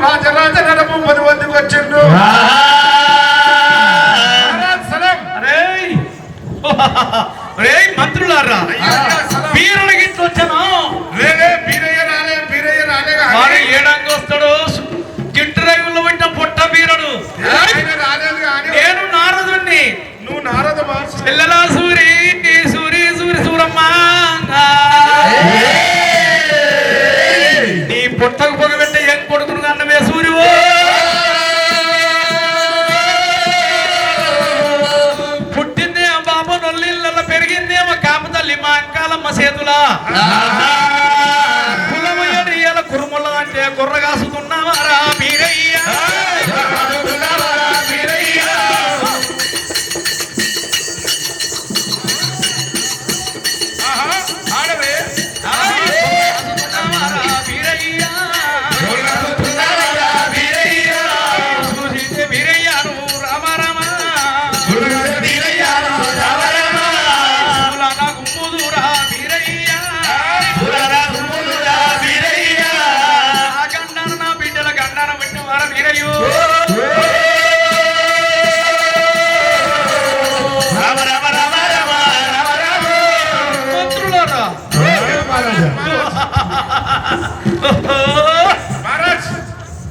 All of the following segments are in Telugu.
రాజరాజ నడము వద్దకు వచ్చిండ్రు. మంత్రులారా బీరుడు గిట్లు వచ్చాను. బీరయ్య రాలే, బీరయ్య రాలే. ఏడంగా వస్తాడు గిట్టు రైగుల్లో పెట్టిన పొట్ట బీరుడు. రాలేదు కానీ నేను నారదుణ్ణి. నువ్వు నారద పిల్లలా సూరి సూరి సూరి సూరమ్మ నీ పొట్టకు పొగబెట్టే ఏం కొడుకును అన్నవే సూర్యువు. పుట్టింది ఆ బాబు నొల్లిళ్ళ పెరిగింది ఏమో కాపతల్లి మా అంకాలమ్మ చేతులా. కులమయ్యని ఇలా కురుముల అంటే గుర్ర కాసుతున్నావారా మీరయ్య.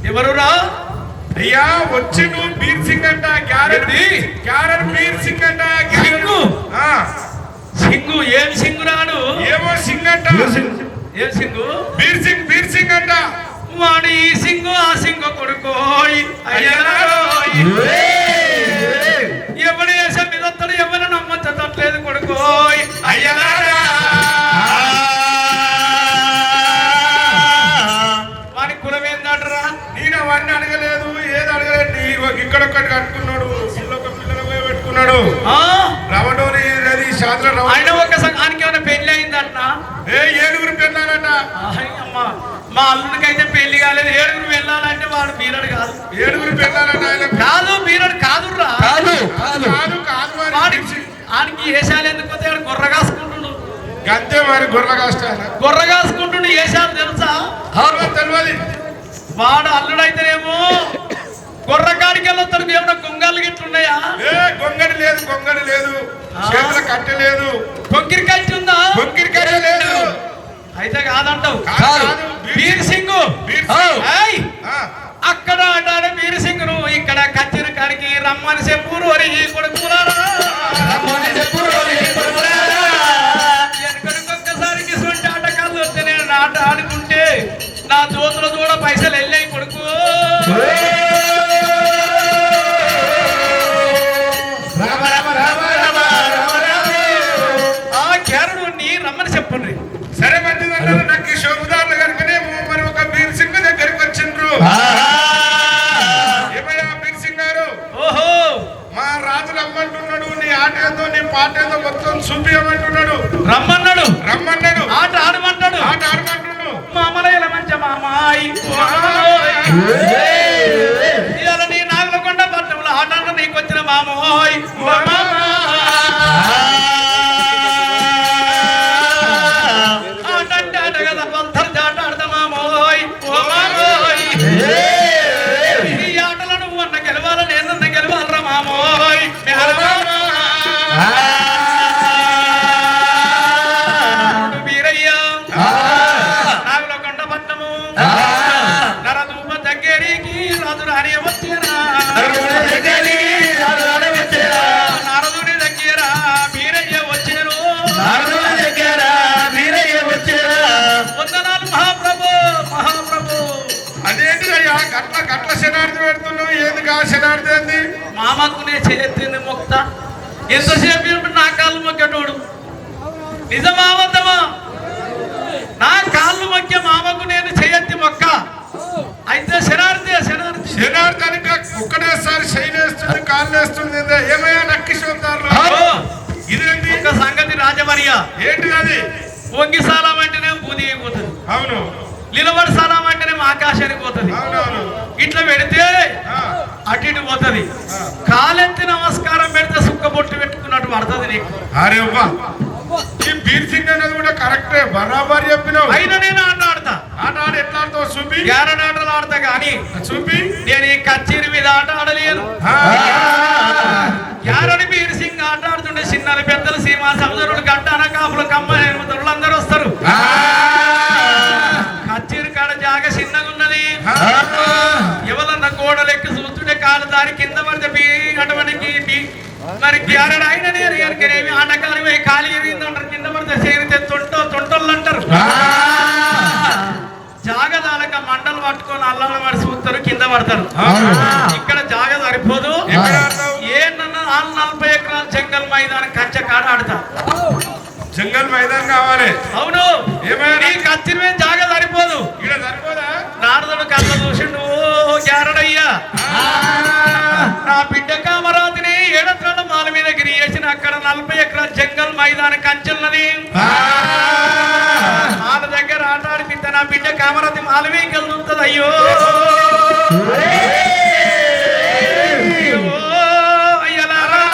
ఎవరురా అయ్యా వచ్చి నువ్వు బీర్ సింగ్ అంట గ్యారెంట్ బీర్ సింగ్ అంట సింగు ఏం సింగు రాడు ఏమో సింగ్ అంట. ఏం సింగు? బీర్ సింగ్ అంట. వాడు ఈ సింగు ఆ సింగు కొడుకోయ్ ఎవడు వేసే మీదొత్తడు ఎవరు నమ్మచ్చట్లేదు కొడుకోయ్ అయ్యగారా. వాడి కులం ఏందంటరా? నేను అవన్నీ అడగలేదు, ఏది అడగలేదు. ఇక్కడ ఒక్కటి కట్టుకున్నాడు, పిల్లలు పోయి పెట్టుకున్నాడు. రవడోని ఆయన ఒక సంఘానికి ఏమైనా పెళ్లి అయిందంట. 7 పెళ్ళాలంట. మా అల్లుడికైతే పెళ్లి కాలేదు. 7 వెళ్ళాలంటే వాడు బీరడు కాదు. 7 పెళ్ళాలంట. ఆయన కాదు బీరడు కాదురా. వాడికి ఆయనకి ఏషాలు ఎందుకు పోతే గొర్ర కాసుకుంటుండు. గంతే మరి గొర్రె కాస్తాను గొర్ర కాసుకుంటుండు. ఏషాలు తెలుసా? తెలియదు. వాడు అల్లుడైతేనేమో గొర్రకాడికి వెళ్ళొస్తాడు. ఏమన్నా గొంగళ్ళు గిట్లున్నాయా? గొంగడి లేదు, గొంగడి లేదు, చేతుల కట్టె లేదు. కొక్కిరి కట్టి ఉందా? కొక్కిరి కట్టె లేదు. అయితే కాదంటావు. బీర్ సింగ్ అక్కడ అంటాడు బీర్ సింగ్. నువ్వు ఇక్కడ కచ్చిన కాడికి రమ్మని చెప్పు. ఒక్కసారికి సొంటి ఆటకాలు వస్తే నేను ఆట ఆడుకుంటే నా దోతులు కూడా పైసలు వెళ్ళాయి కొడుకు. ఆ కేరడు నీ రమ్మని చెప్పండి. సరే మంచిదన్నారు. నాకు శోభదారులు కనుకనే మరి ఒక బీర్ సింగ్ దగ్గరికి వచ్చిండ్రు. ఏమయ్యా బీర్ సింగ్ గారు, ఓహో మా రాజు రమ్మంటున్నాడు. నీ ఆట ఏదో నీ పాట ఏదో మొత్తం చూపించమంటున్నాడు. రమ్మన్నాడు. ఆట ఆడమంటాడు. మామలయ్యల మంచి మామాయి ఇవాళ నీ నాగులకొండ పట్టణంలో ఆట అంటే నీకు వచ్చిన మామోయ్ ఆట అంటే ఆట కదా. పంతర్ జాట ఆడతా మామోయ్ ఈ ఆటలో నువ్వు అన్న గెలవాల నేనన్న గెలవాలరా మామోయ్. గట్ల శనార్థి పెడుతున్నావు. ఏదిగా శనార్థి ఏంది? మామకు నే చేతింది మొక్త. ఎంతసేపు నా కాళ్ళు మొక్కటోడు నిజమా అబద్ధమా? నా కాళ్ళు మొక్క మామకు నేను చేయత్తి మొక్క. అయితే శనార్థి అని ఒక్కడేసారి శైలేస్తుంది, కాళ్ళు వేస్తుంది. ఏమయ్యా నక్కి చూపుతారు. ఇదేంటి ఒక సంగతి రాజమర్య. ఏంటి అది? వంగి సాలం అంటేనే బూది అయిపోతుంది. అవును. నిలబడి సాలం అంటేనే ఆకాశానికి పోతుంది. ఇట్లా పెడితే అటు ఇటు పోతుంది. కాలెత్తి నమస్కారం పెడితే సుక్క బొట్టు పెట్టుకున్నట్టు పడుతుంది నీకు. అరే ఈ బీర్ సింగ్ అనేది కూడా కరెక్టే, బరాబర్ చెప్పినావు. అయినా నేను ఆట ఆడతా. ఆట ఆడి ఎట్లా ఆడతావు? చూపి గ్యారడాటలు ఆడతా గాని చూపి నేను ఈ కచ్చేరి మీద ఆట ఆడలేను. గ్యారడి బీర్ సింగ్ ఆట ఆడుతుండే చిన్నలు పెద్దలు సీమా సముద్రులు గడ్డాన కాపులు కమ్మలు అందరూ వస్తారు. కచ్చేరి కాడ జాగ చిన్నగున్నది. ఎవరన్నా గోడలెక్కి చూస్తుంటే కాలు దారి కింద పడితే బీగటమనికి మరి గ్యారడ్ ఆయన నేనేమి ఆటకాలు పోయి ఖాళీ అంటారు. కింద పడితే చేరితే తొంటోళ్ళు అంటారు. జాగదాలక మండలు పట్టుకొని అల్లం పడి చూస్తారు, కింద పడతారు. ఇక్కడ జాగ సరిపోదు. ఏనన్నా 40 ఎకరాల జంగల్ మైదానం కంచె కాడ ఆడతా. జంగల్ మైదానం కావాలి. అవును, ఏమైనా కచ్చిరి మీద జాగ సరిపోదు. ఇక్కడ సరిపోదా? నారదుడు కళ్ళ చూసిండు. ఓ గ్యారడయ్యా, నా బిడ్డ కామరాతిని ఏడత్రాల మాల మీద గిరి వేసిన అక్కడ 40 ఎకరాల జంగల్ మైదానం కంచెన్నది. మాల దగ్గర ఆట ఆడిపిస్తే నా బిడ్డ కామరాతి మాలవీకి వెళ్తుంది. అయ్యో అయ్యలారా,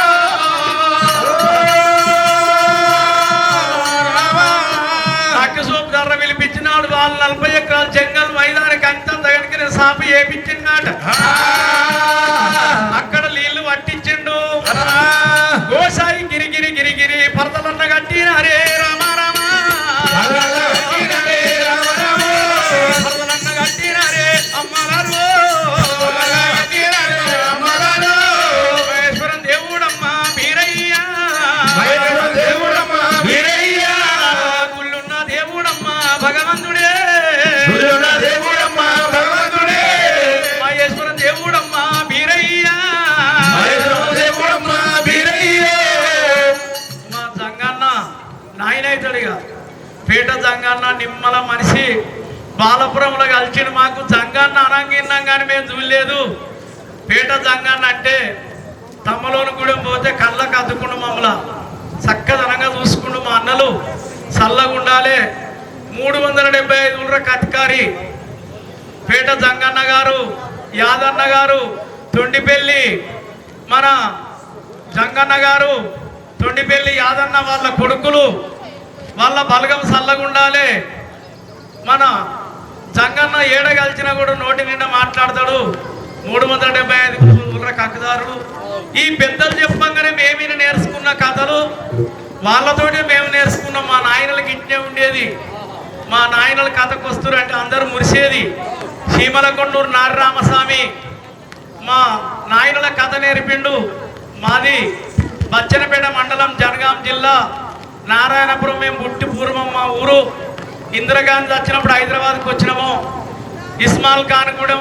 ధర పిలిపించినాడు. వాళ్ళు 40 ఎకరాల జంగల్ మైదానికి అంతా దగ్గరికి సాపు వేపించినాడు. అక్కడ నీళ్లు పట్టించిండు. గోసాయి గిరిగిరి గిరిగిరి పరదలన్న కట్టిన హరే రామ రామ, పరదలన్న కట్టిన హరే అమ్మలారు, మహేశ్వరం దేవుడమ్మ వీరయ్య, గుళ్ళున్న దేవుడమ్మ భగవంతుడే, మహేశ్వరం దేవుడమ్మ వీరయ్య. మా జంగన్న నాయనైతాడుగా. పేట జంగన్న నిమ్మల మనిషి బాలపురంలో కలిసిన. మాకు జంగన్న అనంగిన్నాం కానీ మేము చూడలేదు. పేట జంగన్న అంటే తమ్మలోని కూడా పోతే కళ్ళకు అద్దుకుండు, మమ్మల్ని చక్కదనంగా చూసుకుండు. మా అన్నలు చల్లగుండాలే. 375 ఊళ్ళ కత్కారి పేట జంగన్న గారు, యాదన్న గారు, తొండిపల్లి మన జంగన్న గారు, తొండిపల్లి యాదన్న వాళ్ళ కొడుకులు, వాళ్ళ బలగం చల్లగుండాలే. మన జంగన్న ఏడ కలిసినా కూడా నోటి నిండా మాట్లాడతాడు. 375 ఊళ్ళ కక్కుదారులు. ఈ పెద్దలు చెప్పంగానే మేమీ నేర్చుకున్న కథలు వాళ్ళతోటే మేము నేర్చుకున్నాం. మా నాయనలకి ఇంటే ఉండేది. మా నాయనల కథకు వస్తున్నారు అంటే అందరూ మురిసేది. చీమలకొండూరు నారరామస్వామి మా నాయనల కథ నేర్పిండు. మాది బచ్చనపేట మండలం, జనగాం జిల్లా, నారాయణపురం. మేము పుట్టి పూర్వం మా ఊరు. ఇందిరాగాంధీ వచ్చినప్పుడు హైదరాబాద్కి వచ్చినాము. ఇస్మాల్ ఖాన్ కూడా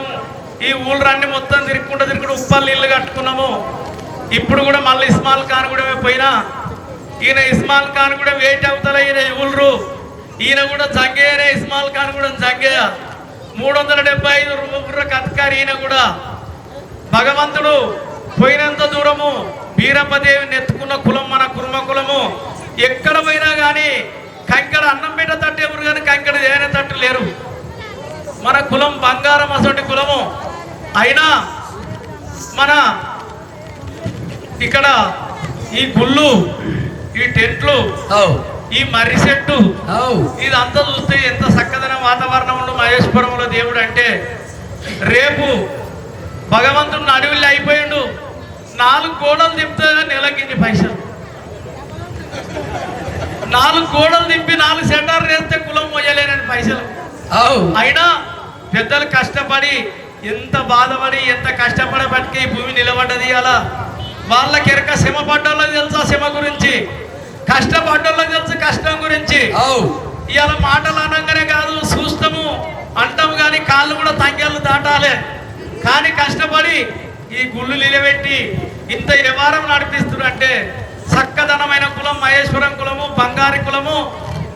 ఈ ఊళ్ళన్నీ మొత్తం తిరుగుకుంటూ ఉప్పల్ ఇల్లు కట్టుకున్నాము. ఇప్పుడు కూడా మళ్ళీ ఇస్మాల్ ఖాన్ కూడా పోయినా. ఈయన ఇస్మాల్ ఖాన్ కూడా వేటి అవుతారా ఈయన ఊళ్ళరు. ఈయన కూడా జంగేయనే. ఇస్మాల్ ఖాన్ కూడా జంగేయ. 375 ఊళ్ళ కత్కారి. ఈయన కూడా భగవంతుడు పోయినంత దూరము వీరప్పదేవిని ఎత్తుకున్న కులం మన కుర్మ కులము. ఎక్కడ పోయినా కానీ కంకడ అన్నం పెట్ట తట్టు ఎవరు కానీ కంకడ చేయని తట్టు లేరు. మన కులం బంగారం అసంటి కులము. అయినా మన ఇక్కడ ఈ గుళ్ళు, ఈ టెంట్లు, ఈ మర్రి చెట్టు, ఇదంతా చూస్తే ఎంత చక్కదైన వాతావరణం ఉండు మహేశ్వరంలో దేవుడు అంటే. రేపు భగవంతుడు అడవిలో అయిపోయిండు. 4 గోడలు దింపితే నెలకిన్ని పైసలు. 4 గోడలు దింపి 4 సెంటర్లు వేస్తే కులం మొయ్యలేనని పైసలు. అయినా పెద్దలు కష్టపడి ఎంత బాధపడి ఎంత కష్టపడబట్టి ఈ భూమి నిలబడ్డది. అలా వాళ్ళకి ఎరక శ్రమ పడ్డోళ్ళకి తెలుసు ఆ శ్రమ గురించి, కష్టపడ్డోళ్ళకి తెలుసు కష్టం గురించి. ఇవాళ మాటలు అనగానే కాదు చూస్తాము అంటాము కానీ కాళ్ళు కూడా తంగేళ్ళు దాటాలి. కానీ కష్టపడి ఈ గుళ్ళు నిలబెట్టి ఇంత వ్యవహారం నడిపిస్తున్నంటే చక్కదనమైన కులం మహేశ్వరం కులము, బంగారు కులము.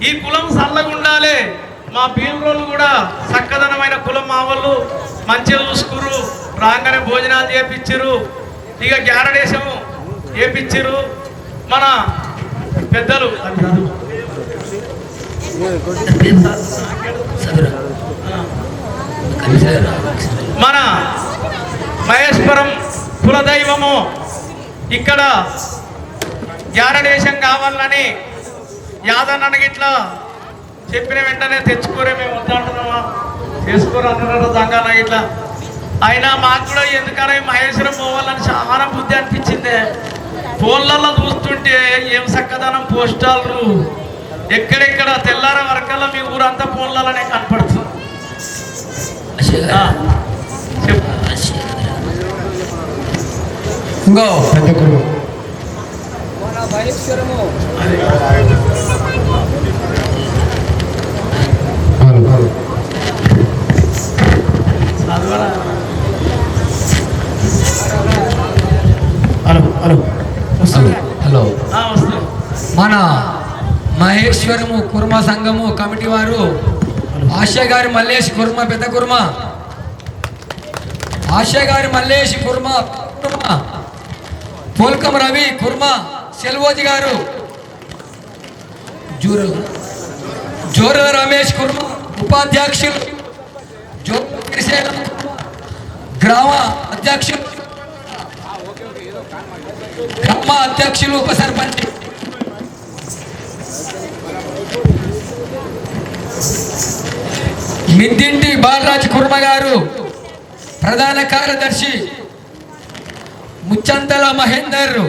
ఈ కులం చల్లగా ఉండాలి. మా బీరులు కూడా చక్కదనమైన కులం. మా వాళ్ళు మంచిగా చూసుకురు. రాగానే భోజనాలు చేపించారు. ఇక గ్యారడేశము చేపించారు మన పెద్దలు. మన మహేశ్వరం కులదైవము. ఇక్కడ గ్యారడేశం కావాలని యాదన్నకి ఇట్లా చెప్పిన వెంటనే తెచ్చుకోరే మేము వద్దంటున్నామా. చేసుకోరు అన్నారట దంగాన ఇట్లా. అయినా మాకు కూడా ఎందుకన్నా మహేశ్వరం పోవాలని చాలా బుద్ధి అనిపించింది. ఫోన్లలో చూస్తుంటే ఏం చక్కదనం పోస్టాలు ఎక్కడెక్కడ తెల్లార వరకల్లా మీ ఊరంతా ఫోన్లలోనే కనపడుతుంది. ఇంకో పెద్ద గురువు హలో మన మహేశ్వరము కుర్మ సంఘము కమిటీ వారు ఆశా గారి మల్లేష్ కుర్మ పెద్ద కుర్మ, ఆశా గారి మల్లేష్ కుర్మ పోల్కం రవి కుర్మ, సెల్వోజి గారు జోర రమేష్ కుర్మ ఉపాధ్యక్షులు, గ్రామ అధ్యక్షులు, గ్రామ అధ్యక్షులు, ఉప సర్పంచ్ మిద్దింటి బాలరాజ్ కుర్మ గారు, ప్రధాన కార్యదర్శి ముచ్చంతల మహేందర్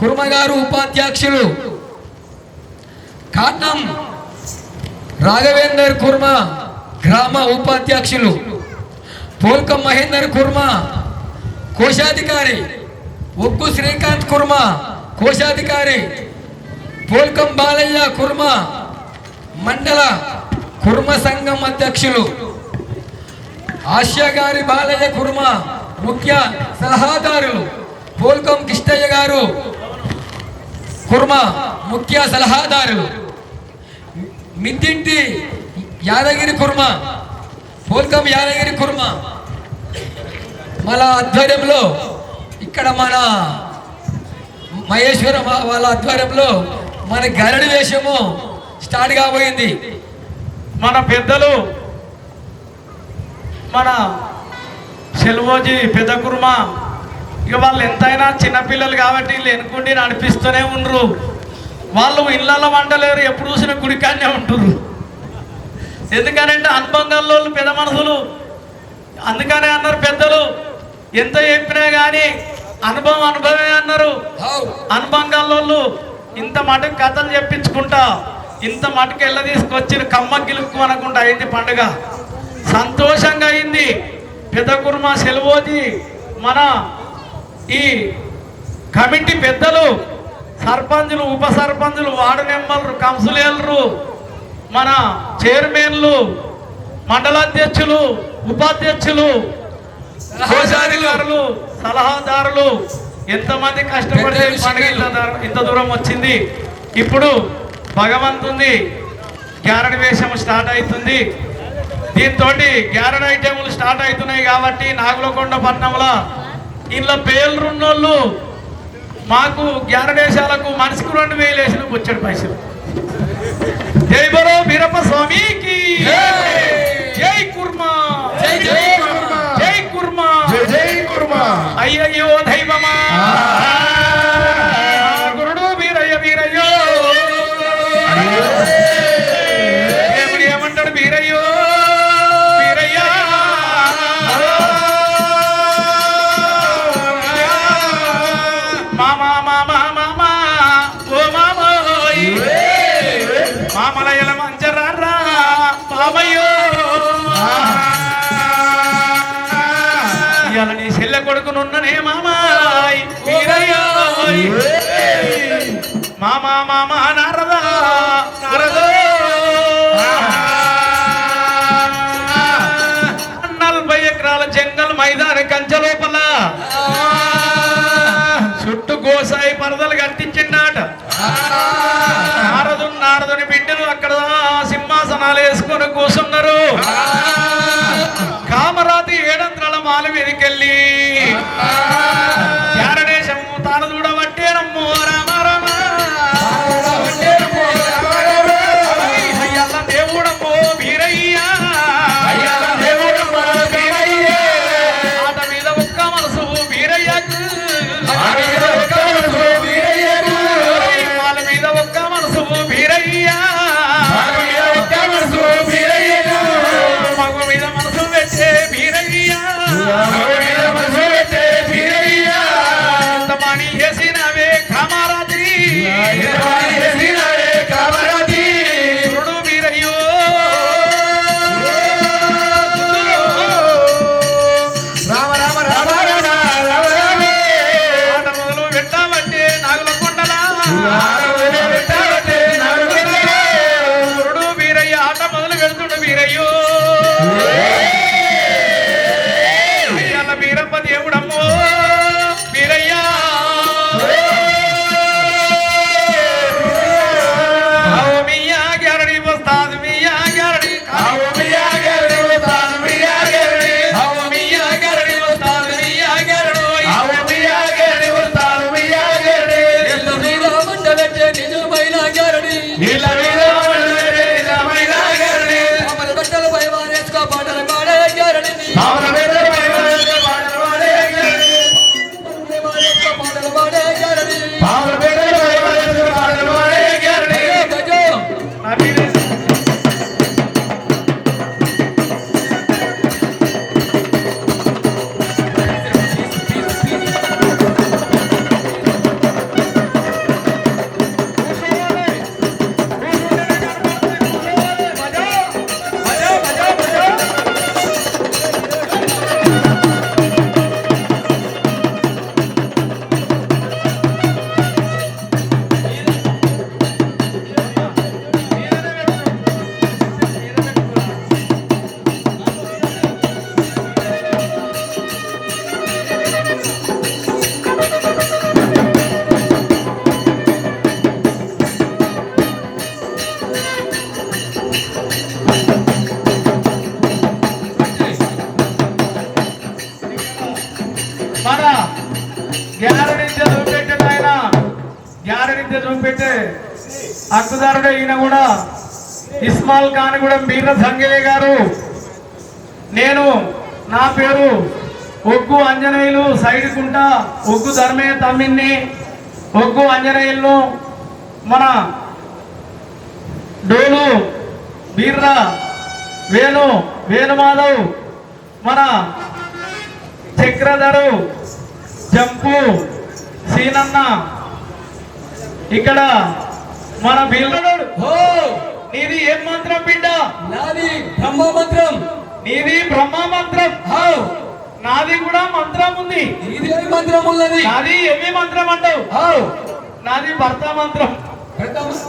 కుర్మ గారు, ఉపాధ్యక్షులు కాట్నం రాఘవేందర్ కుర్మ, గ్రామ ఉపాధ్యక్షులు పోల్కం మహేందర్ కుర్మ, కోశాధికారి ఒగ్గు శ్రీకాంత్ కుర్మ, కోశాధికారి పోల్కం బాలయ్య కుర్మ, మండల కుర్మ సంఘం అధ్యక్షులు ఆశా గారి బాలయ్య కుర్మ, ముఖ్య సలహాదారులు పోల్కం కిష్టయ్య గారు కుర్మ, ముఖ్య సలహాదారులు మిద్దింటి యాదగిరి కుర్మ, పోల్కం యాదగిరి కుర్మ మన ఆధ్వర్యంలో, ఇక్కడ మన మహేశ్వరం వాళ్ళ ఆధ్వర్యంలో మన గరడి వేషము స్టార్ట్ కాబోయింది. మన పెద్దలు మన సెల్వోజీ పెద్ద కుర్మ, ఇక వాళ్ళు ఎంతైనా చిన్నపిల్లలు కాబట్టి వీళ్ళు ఎనుకుండి నడిపిస్తూనే ఉండరు. వాళ్ళు ఇళ్ళల్లో వంటలేరు, ఎప్పుడు చూసిన గుడికాన్నే ఉంటురు. ఎందుకనంటే అనుభవంలో పెద్ద మనసులు. అందుకనే అన్నారు పెద్దలు, ఎంత చెప్పినా కానీ అనుభవమే అన్నారు. అనుభవంలో ఇంత మటుకు కథలు చెప్పించుకుంటా, ఇంత మటుకు ఎల్ల తీసుకొచ్చిన కమ్మ గిలుక్కు అనకుండా అయింది పండుగ. సంతోషంగా అయింది. పెద్ద కుర్మ సెలవోజీ, మన ఈ కమిటీ పెద్దలు, సర్పంచులు, ఉప సర్పంచులు, వార్డు మెంబర్లు, కౌన్సిలర్లు, మన చైర్మన్లు, మండలాధ్యక్షులు, ఉపాధ్యక్షులు, కోశాధికారులు, సలహాదారులు, ఎంతమంది కష్టపడితే ఇంత దూరం వచ్చింది. ఇప్పుడు భగవంతుంది గ్యారెడ్ వేషం స్టార్ట్ అవుతుంది. దీంతో గ్యారెడ్ ఐటెంలు స్టార్ట్ అవుతున్నాయి కాబట్టి నాగులకొండ పట్టణంలో ఇంట్లో పేర్లున్నోళ్ళు మాకు గ్యారడేశాలకు మనిషికి 2000 వేసిన వచ్చాడు పైసలు. జై బరో వీరప్ప స్వామికి జై కుర్మా, జై కుర్మా, జై కుర్మా. అయ్యయ్యో దైవమా గురుడు వీరయ్య, వీరయ్యో దేవుడు ఏమంటాడు, వీరయ్యో వీరయ్య మామా మామా మామా ఓ మామోయ్ మామలయల మంచరారా మామయ్యో. ఇవాళ నీ చెల్లె కొడుకునున్ననే మామాయ్ వీరయ్యోయ్ మామా మామా నారదా నారదో 40 ఎకరాల జంగల్ మైదాన కంచె లోపల చుట్టూ గోసాయి పరదలు కట్టించిండాట. నారదుని బిడ్డలు అక్కడ సింహాసనాలు వేసుకొని కూర్చున్నారు. కామరాతి 700 మాల మీదకెళ్ళి గ్యారడేశము తాను చూడబట్టేనమ్మో రామ రామ అయ్యల్ల దేవుడమ్మో వీరయ్య, ఆట మీద ఒక్క మనసు వీరయ్యకు, వాళ్ళ మీద ఒక్క మనసు వీరయ్య, మగ మీద మనసు ఎంతమని చేసినవే కామారాత్రి చూడు వీరయ్యో రామ రామ రామ రామ రామ రామే ఆట మొదలు పెట్టామంటే నాగుల కొండలా చూడు వీరయ్య ఆట మొదలు పెడుతుండు వీరయ్యో అయ్యాల వీరప్ప దేవుడమ్మో వీరయ్యా आओ मियां ग्यारड़ी बस्ताद मियां ग्यारड़ी आओ मियां ग्यारड़ी बस्ताद मियां ग्यारड़ी आओ मियां ग्यारड़ी बस्ताद मियां ग्यारड़ो आओ मियां ग्यारड़ी बस्ताद मियां ग्यारड़ी ఎల్ల మీద మండబెట్టే నిజమైన గ్యారడి नीला वीरा मंडले निजమైన గ్యారड़ी అమర బట్టలపై వారేసుకో పాటలు పాడే గ్యారడిని ఆవన వేరే వేరే పాటలు పాడే గ్యారड़ी వారేసుకో పాటలు పాడే గ్యారడి ఆవన వేరే వేరే పాటలు పాడే గ్యారड़ी గజో నా వీరే మన గ్యారడీత్య చూపెట్టే ఆయన గ్యారడీత్య చూపెట్టే హక్కుదారుడు ఈయన కూడా ఇస్మాల్ ఖాన్ కూడా మీర సంగయ్య గారు నేను నా పేరు ఒగ్గు ఆంజనేయులు సైడ్ కుంట ఒగ్గు ధర్మే తమ్మిన్ని ఒగ్గు ఆంజనేయులు మన డోలు బీర్ర వేణుమాధవ్ మన చక్రధరు జంపు సీనన్న ఇక్కడ మన బిల్లుడు ఓ నీది ఏం మంత్రం బిడ్డ నాది బ్రహ్మ మంత్రం నీది బ్రహ్మ మంత్రం హౌ నాది కూడా మంత్రం ఉంది ఇది ఏ మంత్రం ఉన్నది నాది ఏమి మంత్రం అంటావు హౌ నాది భర్త మంత్రం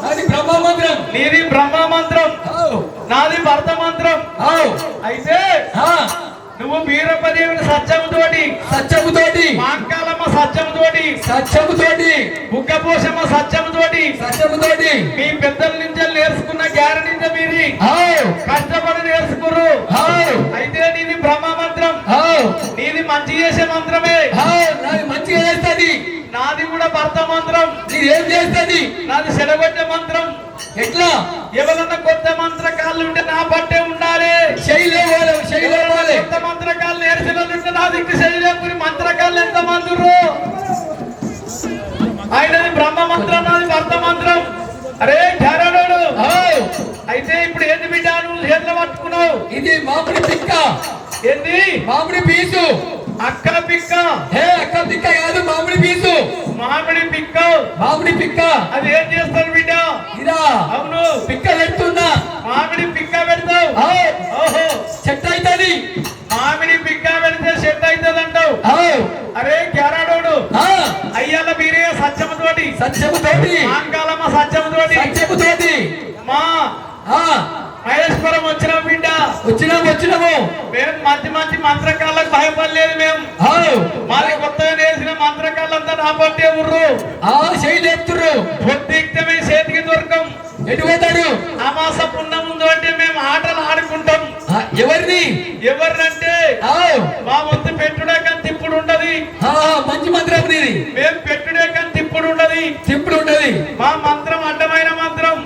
నాది బ్రహ్మ మంత్రం నీది బ్రహ్మ మంత్రం హౌ నాది భర్త మంత్రం హౌ అయితే ఆ నువ్వు వీరప్పదేవుని సత్యముతోటి సత్యముతోటి మాంకాలమ్మ సత్యముతోటి సత్యముతోటి బుగ్గపోషమ్మ సత్యముతోటి సత్యముతోటి మీ పెద్దల నుంచి నేర్చుకున్న గ్యారెంటీ మీది హౌ కష్టపడి నేర్చుకుర్రు హౌ అయితే నీది బ్రహ్మ మంత్రం హౌ నీది మంచి చేసే మంత్రమే హౌ నాది మంచిగా చేస్తది నాది కూడా భర్త మంత్రం ఇది ఏం చేస్తది నాది చెడగొట్టే మంత్రం ఎట్లా ఎవరన్నా కొత్త మంత్రకాలు ఉంటే నా పట్టే ఉండాలి శైలేవాలి కొత్త మంత్రకాలు నేర్చిన ఉంటే నా దిక్కు శైలేపురి మంత్రకాలు ఎంత మందురు ఆయనది బ్రహ్మ మంత్రం నాది భర్త మంత్రం అరే ఘరణుడు అయితే ఇప్పుడు ఏంది బిడ్డ నువ్వు చేతిలో పట్టుకున్నావు ఇది మామిడి పిక్క ఏంది మామిడి పీసు అక్క పిక్క హే అక్క పిక్క కాదు మామిడి పీసు మామిడి పిక్క మామిడి పిక్క అది ఏం చేస్తావు బిడ్డ ఇదా అవును పిక్క పెడుతున్నా మామిడి పిక్క పెడతావు ఓహో చెట్టు అవుతుంది మామిడి పిక్క పెడితే సెట్ అవుతుంది అంటావు అరే క్యారాడోడు అయ్యాల మీరే సత్యముతోటి సత్యముతోటి మాంకాలమ్మ సత్యముతోటి సత్యముతోటి మా మహేశ్వరం వచ్చినాం బిడ్డ వచ్చినాము మేము మంచి మంత్రకాళ్ళకు భయపడలేదు మేము మాది కొత్తగా నేసిన మంత్రకాళ్ళంతా నా పట్టే ఉర్రు చేయలేపుతుర్రు పొద్దుమే చేతికి దొరకం ఎటు పోతాడు అమాస పుణ్యం ముందు అంటే మేము ఆటలు ఆడుకుంటాం ఎవరినంటే మా వంతు పెట్టుడే కానీ తిప్పుడు ఉండదు మంచి మంత్రం నీది మేము పెట్టుడే కానీ తిప్పుడు ఉండదు మా మంత్రం అడ్డమైన మంత్రం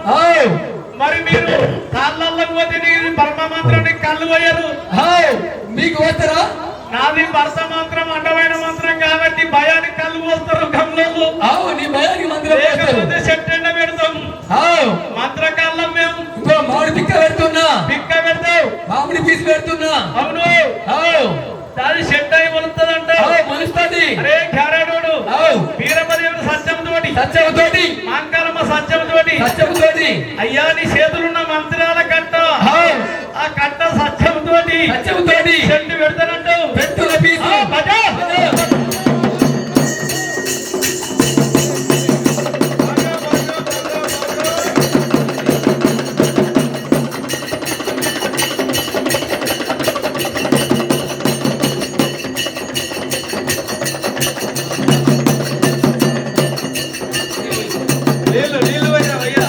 మరి మీరు కాళ్ళల్లోకి పోతే పరమ మంత్రం కళ్ళు పోయారు మీకు పోతారా నాది భర్త మంత్రం అడ్డమైన మంత్రం కాబట్టి భయానికి కళ్ళు పోస్తారు గమ్లో నీ భయానికి మంత్రం లేకపోతే చెట్టు ఎండ పెడతాం మంత్రకాళ్ళం మేము మామిడి పిక్క పెడుతున్నా పిక్క పెడతావు మామిడి పీసు పెడుతున్నా అవును అది చెట్టు సత్యముతోటి మాంకాలమ్మ సత్యముతోటి సత్యముతోటి అయ్యా నీ చేతులున్న మంత్రాల కట్ట ఆ కట్ట సత్యముతోటి సత్యముతోటి చెట్టు పెడతానంటావు పెట్టుల పీసు నీళ్ళు పోయినా అయ్యా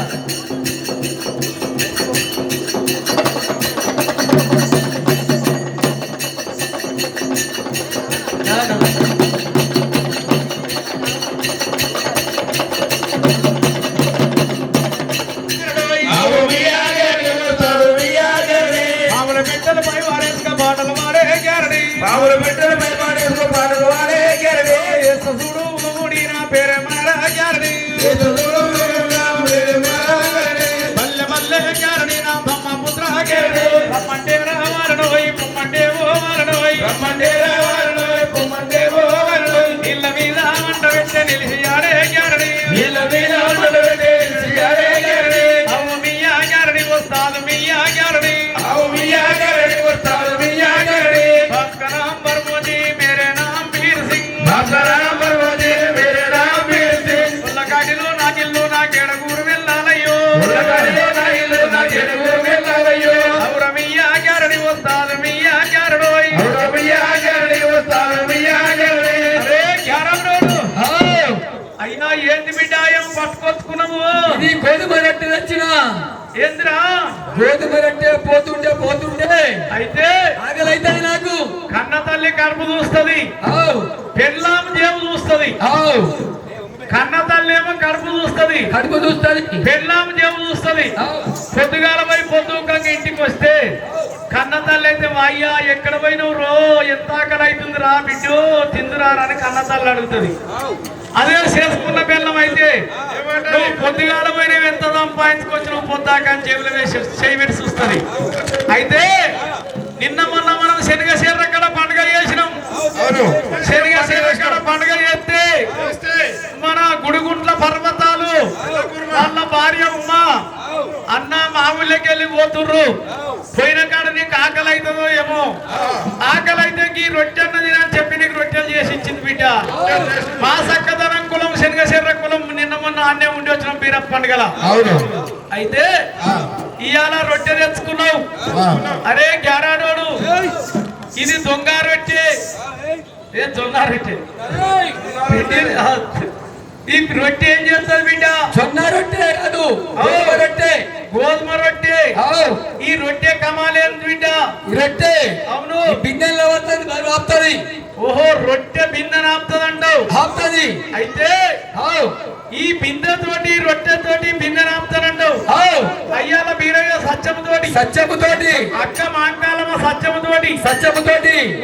మామూలు బిడ్డలపై వారేసుక పాటలు వాడే గ్యారడి చూడు మూడి నా పేరే మన గ్యారడి మల్లె మల్లె గ్యారడి నా బొమ్మ పుత్ర గ్యారడి రమ్మంటే రావాలనోయ్ పొమ్మంటే ఓవాలనోయ్ నీళ్ళ మీద మంట పెట్టే నిలిచి ఆడే గ్యారడి అవు మియా గ్యారడి వస్తాదు మియా గ్యారడి భక్తరాం బర్మోజీ మేరే నామ్ వీర్ సింగ్ ఉల్లకాటిలో నాకిల్లు నాకేడగూరు వెళ్ళాలయ్యో అవుర మియా గ్యారడి వస్తాదు మియా గ్యారడోయ్ అరే గ్యారడోడు అయినా ఏంది బిడ్డ ఏం పట్టుకొచ్చుకున్నావు ఇది గోధుమ రొట్టె తెచ్చిన ఏందిరా గోధుమ రొట్టె పోతుంటే అయితే ఆగలైతే నాకు కన్న తల్లి కడుపు చూస్తుంది ఆవ్ పెళ్ళాం జేబు చూస్తుంది ఆవ్ కన్న తల్లి ఏమో కడుపు చూస్తుంది కడుపు చూస్తుంది పెళ్ళాం జేబు చూస్తుంది ఆవ్ పొద్దుగాల పోయి పొద్దుకంగా ఇంటికి వస్తే కన్న తల్లి అయితే అయ్యా ఎక్కడ పోయినవు రో ఎంత ఆకలి అవుతుంది రా బిడ్డో తిందురా అని కన్న తల్లి అడుగుతుంది అదే చేసుకున్న బెల్లం అయితే నువ్వు పొద్దుగాల పోయినవి ఎంత సంపాదించుకొచ్చి నువ్వు పొద్దాక అని జేబులో వేసి చేయి పెట్టి చూస్తుంది అయితే నిన్న మొన్న మనం శనగ కాడ పండుగ చేసినాం శనగ కాడ పండుగ చేస్తే మన గుడిగుంట్ల పర్వతాలు వాళ్ళ భార్య ఉమ్మ అన్న మామూలుకి వెళ్ళి పోతుర్రు పోయిన కాడ నీకు ఆకలి అవుతుందో ఏమో ఆకలి అయితే ఈ రొట్టె అన్నది అని చెప్పి నీకు రొట్టెలు చేసి ఇచ్చింది బిడ్డ మా సక్కదనం కులం శనగ కులం నిన్న మొన్న అన్నే ఉండి వచ్చిన బీరప్ప పండుగల అయితే ఇవాళ రొట్టె తెచ్చుకున్నావు అరే గ్యారాడోడు ఇది దొంగ రొట్టె ఏ దొంగ రొట్టె ఈ రొట్టె ఏం చేస్తుంది బిడ్డ జొన్న రొట్టె కాదు గోధుమ రొట్టె ఈ రొట్టె కమాలేం బిడ్డ రొట్టె అవును బిన్నెల్లో వస్తుంది మరి ఆపుతుంది ఓహో రొట్టె బిందె ఆపుతుంది అంటావు ఆపుతుంది అయితే ఈ బిందెతోటి రొట్టెతోటి బిందె ఆపుతానంటావు అయ్యాల బీరయ్య సత్యముతోటి అక్క మాంకాలమ్మ సత్యముతోటి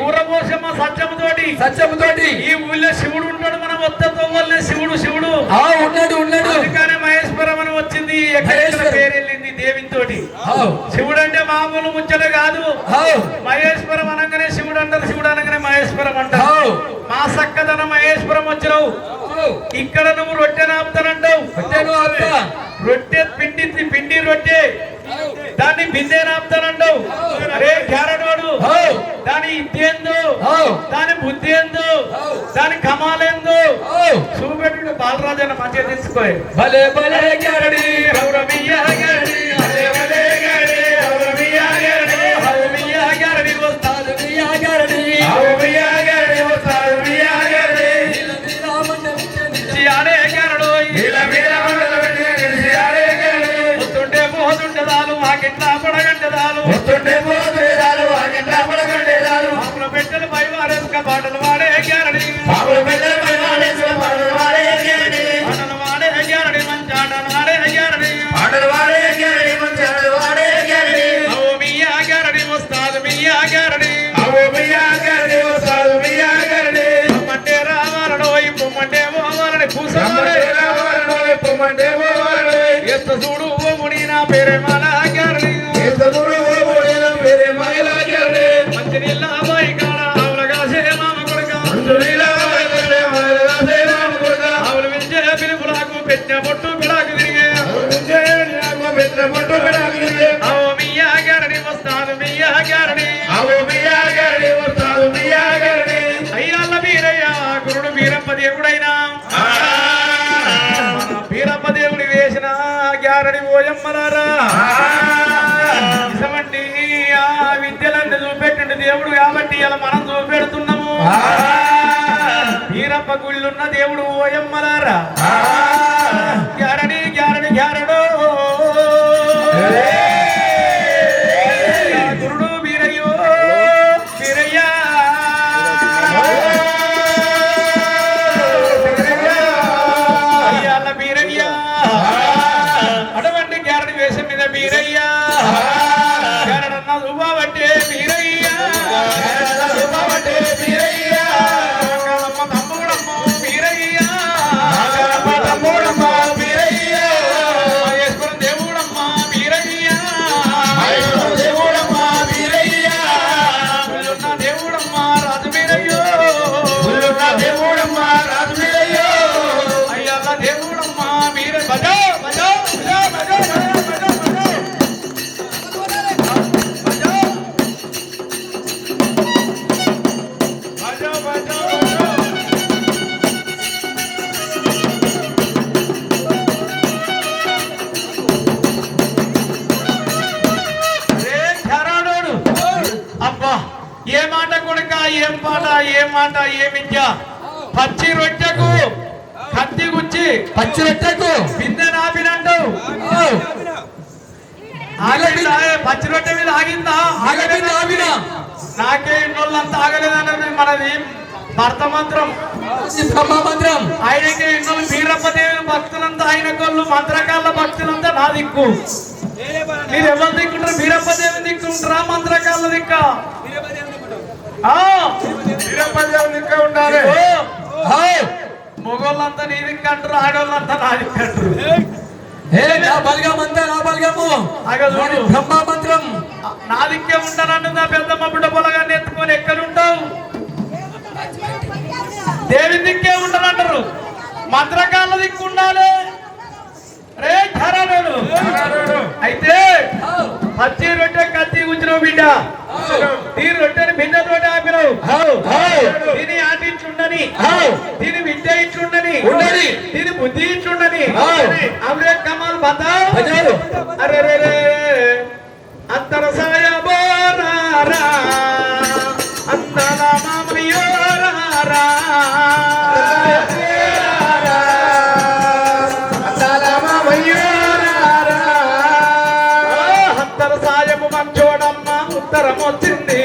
ఊరపోషమ్మ సత్యముతోటి ఈ ఊళ్ళో శివుడు ఉంటాడు మనం వద్దతో వల్లే శివుడు ఉన్నాడు అందుకనే మహేశ్వరం అని వచ్చింది ఎక్కడ పేరు వెళ్ళింది దేవితోటి శివుడు అంటే మామూలు ముచ్చట కాదు మహేశ్వరం అనగానే శివుడు అంటారు శివుడు అనగానే మహేశ్వరం అంటారు మా సక్కదన మహేశ్వరం వచ్చినావు ఇక్కడ నువ్వు రొట్టె నాపుతానంటావు రొట్టె పిండి రొట్టె దాన్ని బిందె నాపుతానంటావు అరే క్యారడోడు దాని ఇద్దేందో దాని బుద్ధి ఏందో దాని కమాలేందో చూపెట్టు బాలరాజు అన్న మంచిగా తీసుకో భలే భలే గ్యారడి పెట్టెలు పై వారేసుక పాటలు వాడే గ్యారడి మంచాటలు వాడే గ్యారడి అవో మియా గ్యారడి వస్తాదు మియా గ్యారడి పొమ్మంటే రావాలనోయ్ పొమ్మంటే పోవాలని కూసోవాలి ఎత్త చూడు ఓ ముడి నా పేరే మాలా గ్యారడి మంచి నీళ్ళ అబ్బాయి కాడ ఆవులగా సేమామ కొడుక ఆవులు వించే పిలుపులకు ఓయమ్మలారా ఇటువంటి ఆ విద్యలన్నీ చూపెట్టిండు దేవుడు కాబట్టి ఇలా మనం చూపెడుతున్నాము వీరప్ప గుళ్ళున్న దేవుడు ఓయమ్మలారా గ్యారడి గ్యారడి గ్యారడో గురుడు వీరయ్యో వీరయ్య అయ్యాల వీరయ్య అటువంటి గ్యారడి వేషం మీద వీరయ్య గ్యారడన్న శుభావట్టే వీరయ్య ఏ మాట కొడుక ఏం పాట ఏ మాట ఏ విద్య పచ్చి రొట్టెకు కత్తి గుచ్చి పచ్చి రొట్టెకు బిందె నాపినంటు పచ్చి రొట్టె మీద ఆగిందా ఆగలేదు ఆవిన నాకే ఇన్నోళ్ళంతా ఆగలేదన్నది మనది భర్త మంత్రం మంత్రం ఆయనకే ఇన్నోళ్ళు వీరప్పదేవి భక్తులంతా ఆయన కొళ్ళు మంత్రకాల భక్తులంతా నా దిక్కు మీరు ఎవరు దిక్కుంటారు వీరప్పదేవి దిక్కుంటారా మంత్రకాల దిక్క ఉండాలి మొగోళ్ళంతా నీ దిక్కు అంటారు ఆడోళ్ళంతా నా దిక్కు అంటారు బ్రహ్మ మంత్రం నా దిక్కే ఉంటానంటు నా పెద్దమ్మ బిడ్డ పొలగాన్ని ఎత్తుకొని ఎక్కడుంటావు దేవి దిక్కే ఉంటానంటారు మంత్రకాల దిక్కు ఉండాలి రే ఖరాడు అయితే పచ్చి రొట్టె కత్తి కూర్చున్నావు బిడ్డ దీని రొట్టెని భిన్నతోటి ఆపినావు దీని ఆటించుండని దీని విద్య ఇచ్చుండని దీని బుద్ధి ఇచ్చుండని అవే కమాల్ బతా అరే రే రే అంతర సాయ బోరారా అంతల మామయ్యోరారా ఉత్తరం వచ్చింది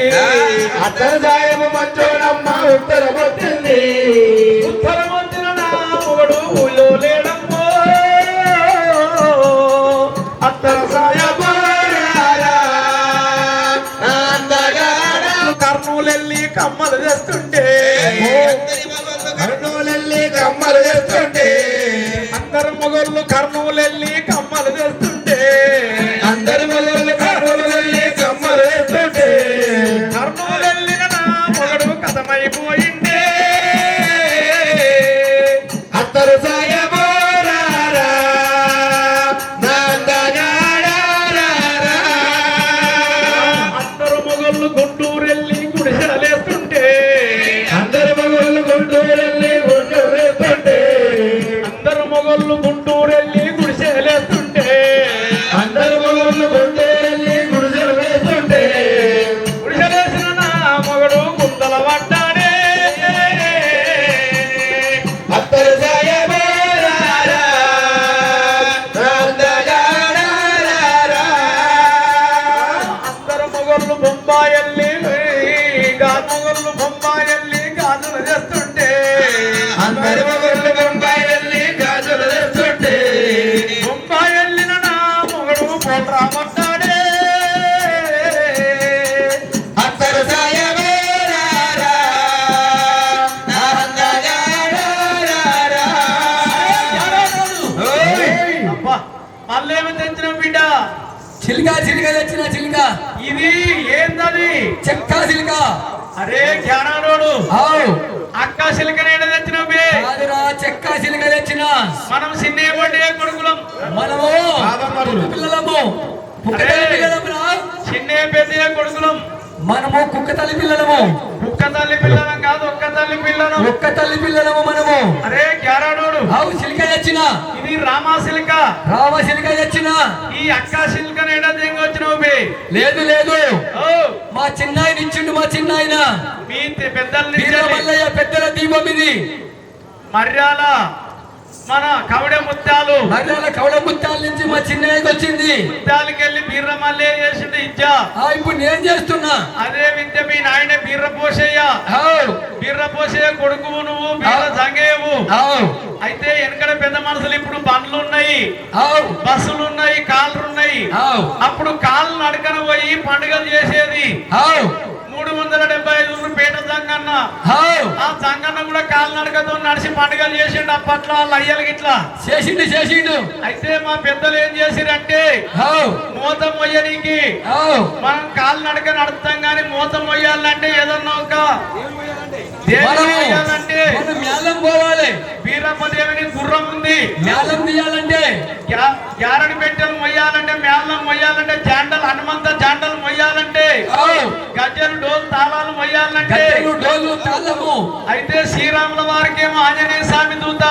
అత్తర సాయము మంచోడమ్మ ఉత్తరం వచ్చింది ఉత్తరం వచ్చిన నా మొగడు ఊళ్ళో లేడమ్మో అత్తర సాయము కర్నూలెల్లి కమ్మలు చేస్తుంటే కర్నూలెల్లి కమ్మలు చేస్తుంటే అందరు మొగళ్ళు కర్నూలెల్లి కమ్మలు చేస్తుంటే అందరి మొదలు కర్నూలెల్లి కమ్మలు చేస్తుంటే కర్నూలు వెళ్ళిన నా మొగడు కథమైపోయిందే అత్తరు సాయము అందరు మొగళ్ళు గుంటూరు వెళ్ళి గుడిసెలేస్తుంటే అందరి మొగలు గుంటూరెల్లి గుంటూరేస్తుంటే అందరు మొగళ్ళు గుంటూరు వెళ్ళి గుడిసెలేస్తుంటే అందరి మొగలు గుంటూరెల్లి గుడిసెలు వేస్తుంటే గుడిసెలేసిన నా మొగడు గుంతల పడ్డాడే అత్తరు సాయము అందరు మొగళ్ళు బొంబాయి వెళ్ళి మొగళ్ళు బొంబాయి వెళ్ళి గాజులు చేస్తుంటే అందరి మొగలు బొంబాయి వెళ్ళి గాజులు వేస్తుంటే బొంబాయి వెళ్ళిన నా మొగడు పోట్రా పడ్డాడే అత్తరు సాయము అబ్బా మళ్ళేమి తెచ్చిన బిడ్డ చిలుక చిలుక తెచ్చిన చిలుక ఇది ఏంటది చెక్క చిలుక అరే జ్ఞానాలోడు ఆవు అక్క సిలికనేడ తెచ్చిన కాదురా చెక్క చిలుక తెచ్చిన మనం చిన్న కొడుకులం మనము పిల్లలము కుక్క తల్లి పిల్లలమురా చిన్న పెద్ద కొడుకులం మనము కుక్క తల్లి పిల్లలము కుక్క తల్లి పిల్లలం కాదు ఒక్క తల్లి పిల్ల పిల్లలం ఒక్క తల్లి పిల్లలము మనము. అరే గ్యారాడోడు ఆవు సిలిక తెచ్చిన, ఇది రామా సిల్క. రామ సిలిక తెచ్చిన. ఈ అక్క సిల్క నేడా వచ్చినావు బే. లేదు లేదు, ఓ మా చిన్నాయన ఇచ్చిండు. మా చిన్నాయన మీ పెద్దల వీరమల్లయ్య పెద్దల దీపం ఇది. మర్యాల మన కవిడ ముత్యాలు మర్యాల కవడ ముత్యాల నుంచి మా చిన్నయ్యకి వచ్చింది. ముత్యాలకి వెళ్ళి బీర్రమల్లే చేసిండు ఇచ్చా. ఇప్పుడు నేను చేస్తున్నా అదే విద్య మీ నాయన బీర్ర పోషయ్య. ఆవ్ బీర్ర పోషయ్య కొడుకు నువ్వు బీర్ర సంగేయవు. ఆవ్ అయితే వెనకడ పెద్ద మనుషులు ఇప్పుడు బండ్లు ఉన్నాయి, ఆవ్ బస్సులు ఉన్నాయి, కార్లు ఉన్నాయి. ఆవ్ అప్పుడు కాళ్ళు నడకన పోయి పండుగలు చేసేది. ఆవ్ 375 పేట జంగన్న. ఆవ్ ఆ జంగన్న కూడా కాళ్ళు నడకతో నడిచి పండుగలు చేసిండు అప్పట్లో వాళ్ళ అయ్యలకి ఇట్లా చేసిండు చేసిండు. అయితే మా పెద్దలు ఏం చేసిరంటే ఆవ్ మూత మొయ్యనికి ఆవ్ మనం కాళ్ళు నడక నడుస్తాం గాని మూత మొయ్యాలంటే ఏదన్నా ఒక మనము మొయ్యాలంటే మనం మేళం పోవాలి. వీరమ్మదేవిని గుర్రం ఉంది. మేళం తీయాలంటే గ్యారడి పెట్టెలు మొయ్యాలంటే మేళం మొయ్యాలంటే జాండలు హనుమంత జాండలు మొయ్యాలంటే ఆవ్ గజ్జలు డోలు తాళాలు మొయ్యాలంటే గద్దెలు డోలు తాళము. అయితే శ్రీరాముల వారికి ఏమో ఆంజనేయ స్వామి దూత.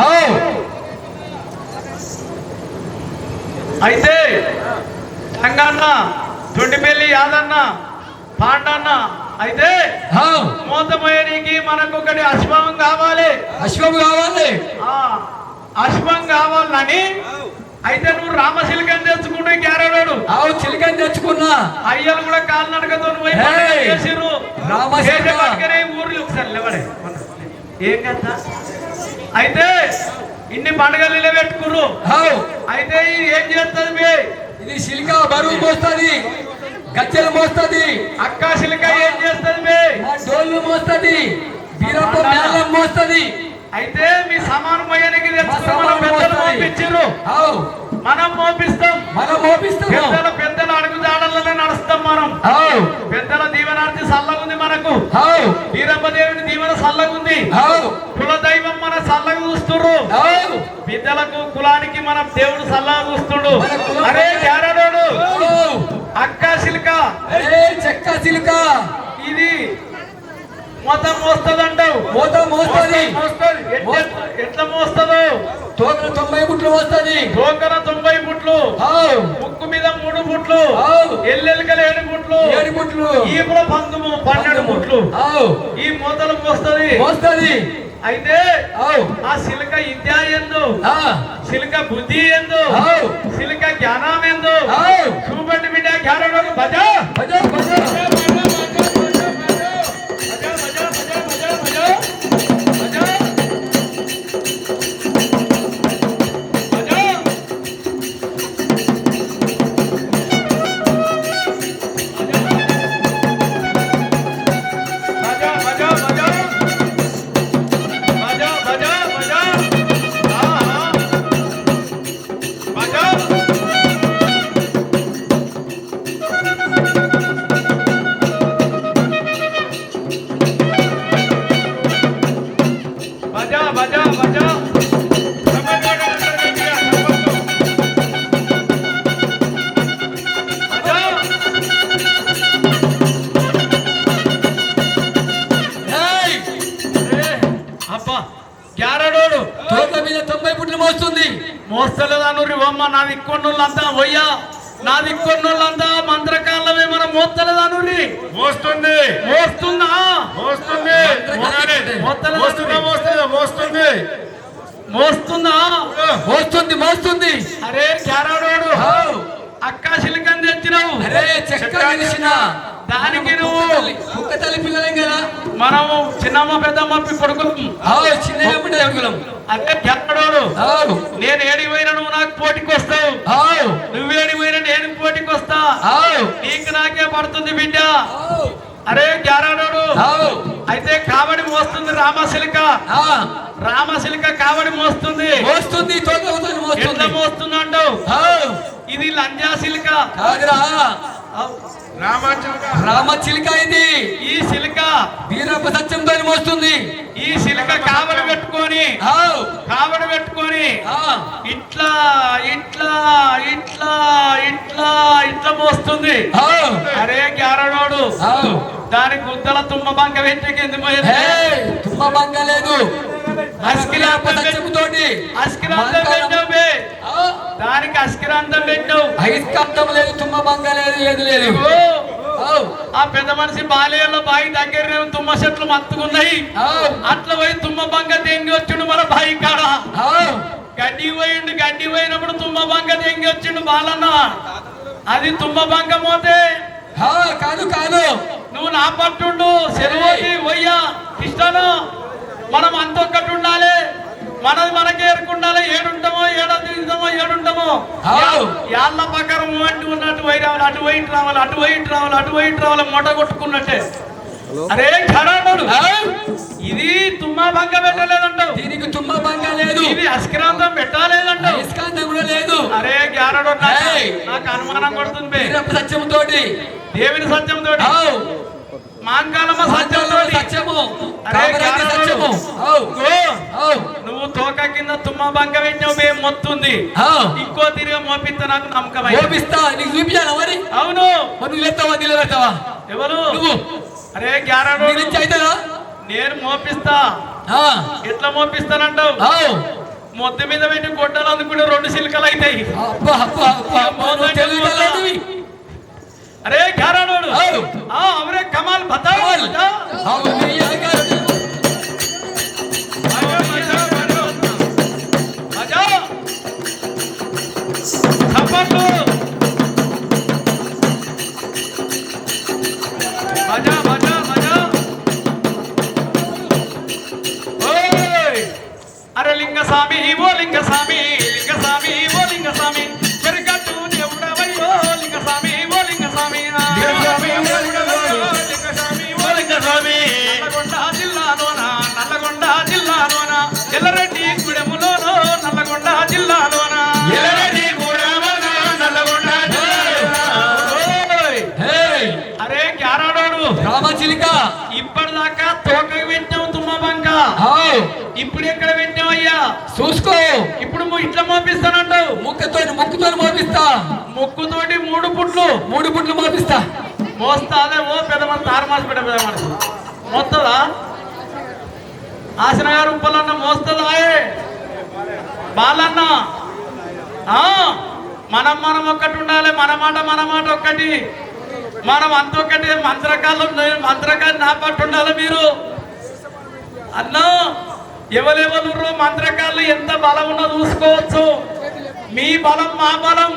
ఆవ్ అయితే సంగన్న తొండిపల్లి యాదన్న పాండన్న అయితే ఆవ్ మూతమయ్యనికి మనకు ఒకటి అశ్వం కావాలి. అశ్వం కావాలి. ఆ అశ్వం కావాలని అయితే నువ్వు రామశిల్కని తెచ్చుకుంటే గ్యారడోడు. ఆవు చిలికని తెచ్చుకున్నా. అయ్యలు కూడా కాలు నడకతో పోయి హే! పండుగ చేసిర్రు. రామశిల్క. చేసేవాడికనే ఊర్లు ఒకసారి లేవడే ఏం కదా. అయితే ఇన్ని పండుగలు నిలబెట్టుకుర్రు. ఆవ్ అయితే ఇది ఏం చేస్తుంది మీ ఇది సిలిక బరువు మోస్తది, గజ్జలు మోస్తది, అక్క శిల్క ఏం చేస్తుంది మీ మా డోళ్ళు మోస్తది, బీరప్ప మేళం మోస్తది. అయితే మీ సమానం అయ్యానికి మా తెచ్చుకుని మన సమానం పెద్దలు మోస్తది. మోపించిర్రు. ఆవ్ మనం మోపిస్తాం. మనం మోపిస్తున్నాం. పెద్దల అడుగు జాడల్లోనే నడుస్తాం మనం. ఆవ్ పెద్దల దీవెనార్తి సల్లగుంది మనకు. ఆవ్ వీరప్పదేవుని దీవెన సల్లగుంది. ఆవ్ కుల దైవం మన సల్లగా చూస్తుర్రు. ఆవ్ బిడ్డలకు కులానికి మన దేవుడు సల్లగా చూస్తుడు. మన కులం అరే గ్యారడోడు ఆవ్ అక్క శిల్క ఏ చెక్క సిలిక ఇది మొత్తం మోస్తదంటావు. మోత మోస్తది. ఎట్లా మోస్తదో తోకన 90 గుట్లు మోస్తది. తోకన 90 ఫుట్లు, ఆవ్ ముక్కు మీద 3 ఫుట్లు, ఆవ్ ఎల్లెలుకలు 7 ఫుట్లు, 7 గుట్లు, ఈ కూడా 12 ఫుట్లు. ఆవ్ ఈ మూతలు మోస్తది. మోస్తది. అయితే ఆవ్ ఆ సిలిక విద్య ఎందు, ఆ సిలిక బుద్ధి ఎందు, ఆవ్ సిలిక జ్ఞానం ఎందు ఆవ్ చూపండి బిడ్డ గ్యారడోడు భజ భజ భజ గ్యారడోడు తోక మీద 90 గుట్లు మోస్తుంది. మోస్తలేదాను రివమ్మ నా దిక్కొన్నోళ్ళంతా పోయ్యా, నా దిక్కొన్నోళ్ళంతా మంత్రకాలమే మనం మోస్తలేదాను మోస్తుంది మోస్తుందా మోస్తుంది మోస్తుందా మోస్తుందా మోస్తుంది మోస్తుందా మోస్తుంది మోస్తుంది. అరే గ్యారడోడు ఆవ్ అక్క శిల్కని తెచ్చినావు. అరే చెక్క తెలిసిన దానికి నువ్వు కుక్క తల్లి పిల్లలేం కదా. మనము చిన్నమ్మ పెద్దమ్మ కొడుకులు. ఆవ్ చిన్న ఎవరుకులం. అదే గ్యారడోడు ఆవ్ నేను ఏడికి పోయినా నువ్వు నాకు పోటీకి వస్తావు, ఆవ్ నువ్వేడికి పోయినా నేను పోటీకి వస్తా. ఆవ్ నీకు నాకే పడుతుంది బిడ్డ. ఆవ్ అరే గ్యారడోడు ఆవ్ అయితే కావడి మోస్తుంది రామశిల్క. ఆ రామశిల్క కావడి మోస్తుంది. మోస్తుంది. తోక ఎట్లా మోస్తుంది. మోస్తుంది అంటావు. ఆవ్ ఇది లంజా శిల్క. కాదురా రామాచిలక రామ చిలిక ఇది. ఈ శిల్క వీరప్ప సత్యంతో మోస్తుంది. ఈ శిల్క కావడి పెట్టుకొని ఆవ్ కావడి పెట్టుకొని ఆ ఇట్లా ఇట్లా ఇట్లా ఇట్లా ఇట్లా మోస్తుంది. ఆవ్ అరే గ్యారడోడు ఆవ్ దాని గుద్దల తుమ్మ బంక వెంట్రుకేంది పోయేది? తుమ్మ బంక లేదు. అస్కిరాంతోటి అస్కిరాంతం పెట్టావు బే. దానికి అస్కిరాంతం పెట్టావు. అయస్కాంతం లేదు, తుమ్మ బంక లేదు, ఏది లేదు. ఆ పెద్ద మనిషి బాలేలో బాయి దగ్గర తుమ్మ చెట్లు మత్తుకున్నాయి. అట్లా పోయి తుమ్మ బంక తెంగి వచ్చిండు మన బాయి కాడ. గడ్డి పోయిండు, గడ్డి పోయినప్పుడు తుమ్మ బంక తెంగి వచ్చిండు బాలన్న. అది తుమ్మ బంక మోతే కాదు కాదు. నువ్వు నా పట్టుండు సెలవుకి పోయ్యా ఇష్టాను. మనం అంతొక్కటి ఉండాలి, మనది మనకే ఎరుకుండాలి. ఏడుంటామో ఏడుంటామో ఏడుంటామో యాళ్ళ ప్రకారం అంటూ ఉన్నట్టు పోయి రావాలి, అటు పోయి రావాలి, అటు పోయి రావాలి, అటు పోయి రావాలి, మొట కొట్టుకున్నట్టే. అరే ఖరాడు, ఇది తుమ్మ బంక పెట్టలేదంటావు. దీనికి తుమ్మ బంక లేదు. ఇది అస్కిరాంతం పెట్టలేదంటావు. అయస్కాంతం కూడా లేదు. అరే గ్యారడు, నాకు అనుమానం పడుతుంది. సత్యంతో, దేవుని సత్యంతో, మాంకాలమ్మ సత్యంతో, సత్యము సత్యము. నువ్వు తోక కింద తుమ్మ బంక పెట్టినావు బే, మొత్తుంది. ఇంకో తిరిగి మోపిస్తా, నాకు నమ్మకం. నీకు చూపించాలా మరి? అవును. నువ్వు ఎత్తావా, నిలబెడతావా? ఎవరు నువ్వు? అరే గ్యారడు, అవుతారా? నేను మోపిస్తా. ఎట్లా మోపిస్తానంటావు? మొత్తం మీద పెట్టి గొడ్డలు అందుకుంటే 2 సిల్కలు అవుతాయి. అరే గ్యారడు, అవరే కమాల్ బతా. అరే లింగస్వామి ఓ లింగస్వామి, లింగస్వామి ఓ లింగస్వామి, చెరుగట్టు దేవుడవయ్యో లింగస్వామి ఓ లింగస్వామి, లింగస్వామి ఓ లింగస్వామి. నల్లగొండ జిల్లాలోన, నల్లగొండ జిల్లాలోన, ఎల్లరెడ్డి గూడెములోనో, నల్లగొండ జిల్లాలోన, ఎల్లరెడ్డి గూడెములోన, నల్లగొండ జిల్లాలోన. అరే గ్యారాడోడు రామచిలిక, ఇప్పటిదాకా తోకకి పెట్టావు తుమ్మ బంక, ఇప్పుడు ఎక్కడ పెట్టావయ్యా? చూసుకో. ఇప్పుడు ఇట్లా మోపిస్తానంటావు. ముక్కుతో మోపిస్తా. ముక్కుతోటి 3 పుట్లు మోపిస్తా. మోస్తా. అదే ఓ పెద్ద మంది తారమాసి పెట్ట పెద్ద మనసు మోస్తుందా? ఆసన గారు ఉప్పలన్న మోస్తుందా? బాలన్న మనం ఒక్కటి ఉండాలి. మన మాట ఒక్కటి, మనం అంతొక్కటి. మంత్రకాలు నా పట్టు ఉండాలి. మీరు అన్నా ఎవరెవరు మంత్రకాళ్ళు ఎంత బలం ఉన్నో చూసుకోవచ్చు. మీ బలం మా బలం.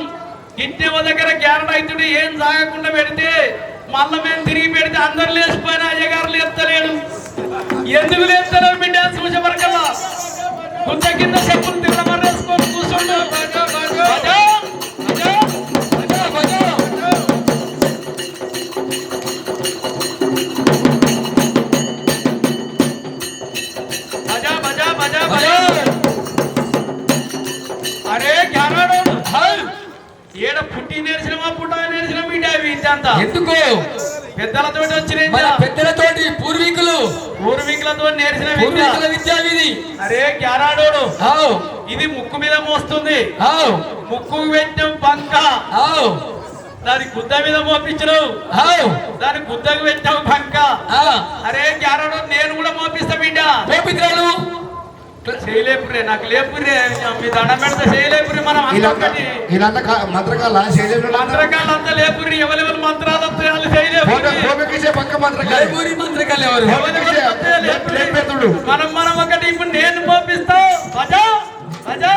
ఇంటి దగ్గర గ్యారెంటీ అవుతుంటే ఏం సాగకుండా పెడితే మళ్ళీ మేము తిరిగి పెడితే అందరు లేచిపోయినా అయ్యగారు లేస్తలేడు. ఎందుకు లేస్తలేడు? మీ డ్యాన్స్ చూసే వరకల్లా గుంత కింద చెప్పులు తిన్నమని వేసుకొని కూర్చోండు. అరే గ్యారాడు, ఏడ పుట్టి నేర్చినమా పుట్ట నేర్చిన బిడ్డ ఇంత ఎందుకు? పెద్దలతో వచ్చినాయి, పెద్దలతోటి పూర్వీకులతో నేర్చిన విద్యా విధి. అరే గ్యారాడోడు, ఇది ముక్కు మీద మోస్తుంది. ముక్కు పెట్టాం బంక, దాని గుద్ద మీద మోపించరు. దాని గుద్దకు పెట్టావు బంక. అరే గ్యారాడో, నేను కూడా మోపిస్తా బిడ్డ. మోపిద్రాలు చేయలేపురే, నాకు లేపురే. మీ దండం పెడితే చేయలేపురి. మనం మంత్రకాలు అంతా లేపురి. ఎవరెవరు మంత్రాలు వస్తాయి చేయలేపురి. మనం ఒకటి. ఇప్పుడు నేను మోపిస్తా. భజా భజా.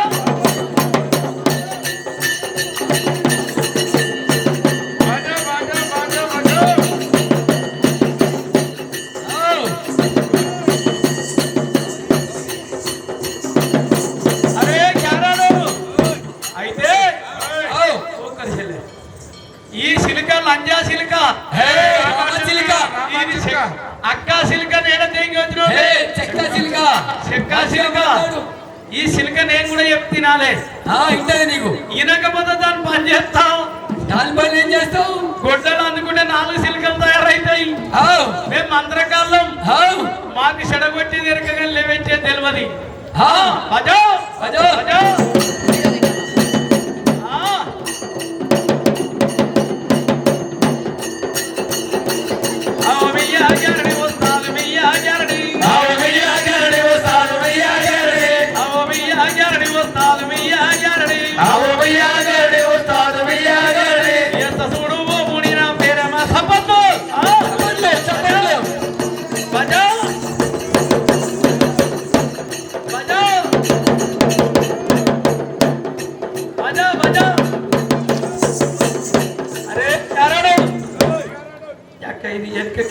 ఈ సిలిక లంజా సిలిక, అక్క సిలిక నేడ తెంగి వచ్చిన చెక్క సిలిక. ఈ సిలిక నేను కూడా చెప్తినాలే. ఇంటది నీకు. ఇనకపోతే దాన్ని పని చేస్తావు. దాని పని ఏం చేస్తావు? గొడ్డలు అందుకుంటే 4 సిలికలు తయారైతాయి. మేము మంత్రకాలం. మాకు చెడగొట్టి తిరగగా లేవెచ్చే తెలియదు. భజో భజో భజో.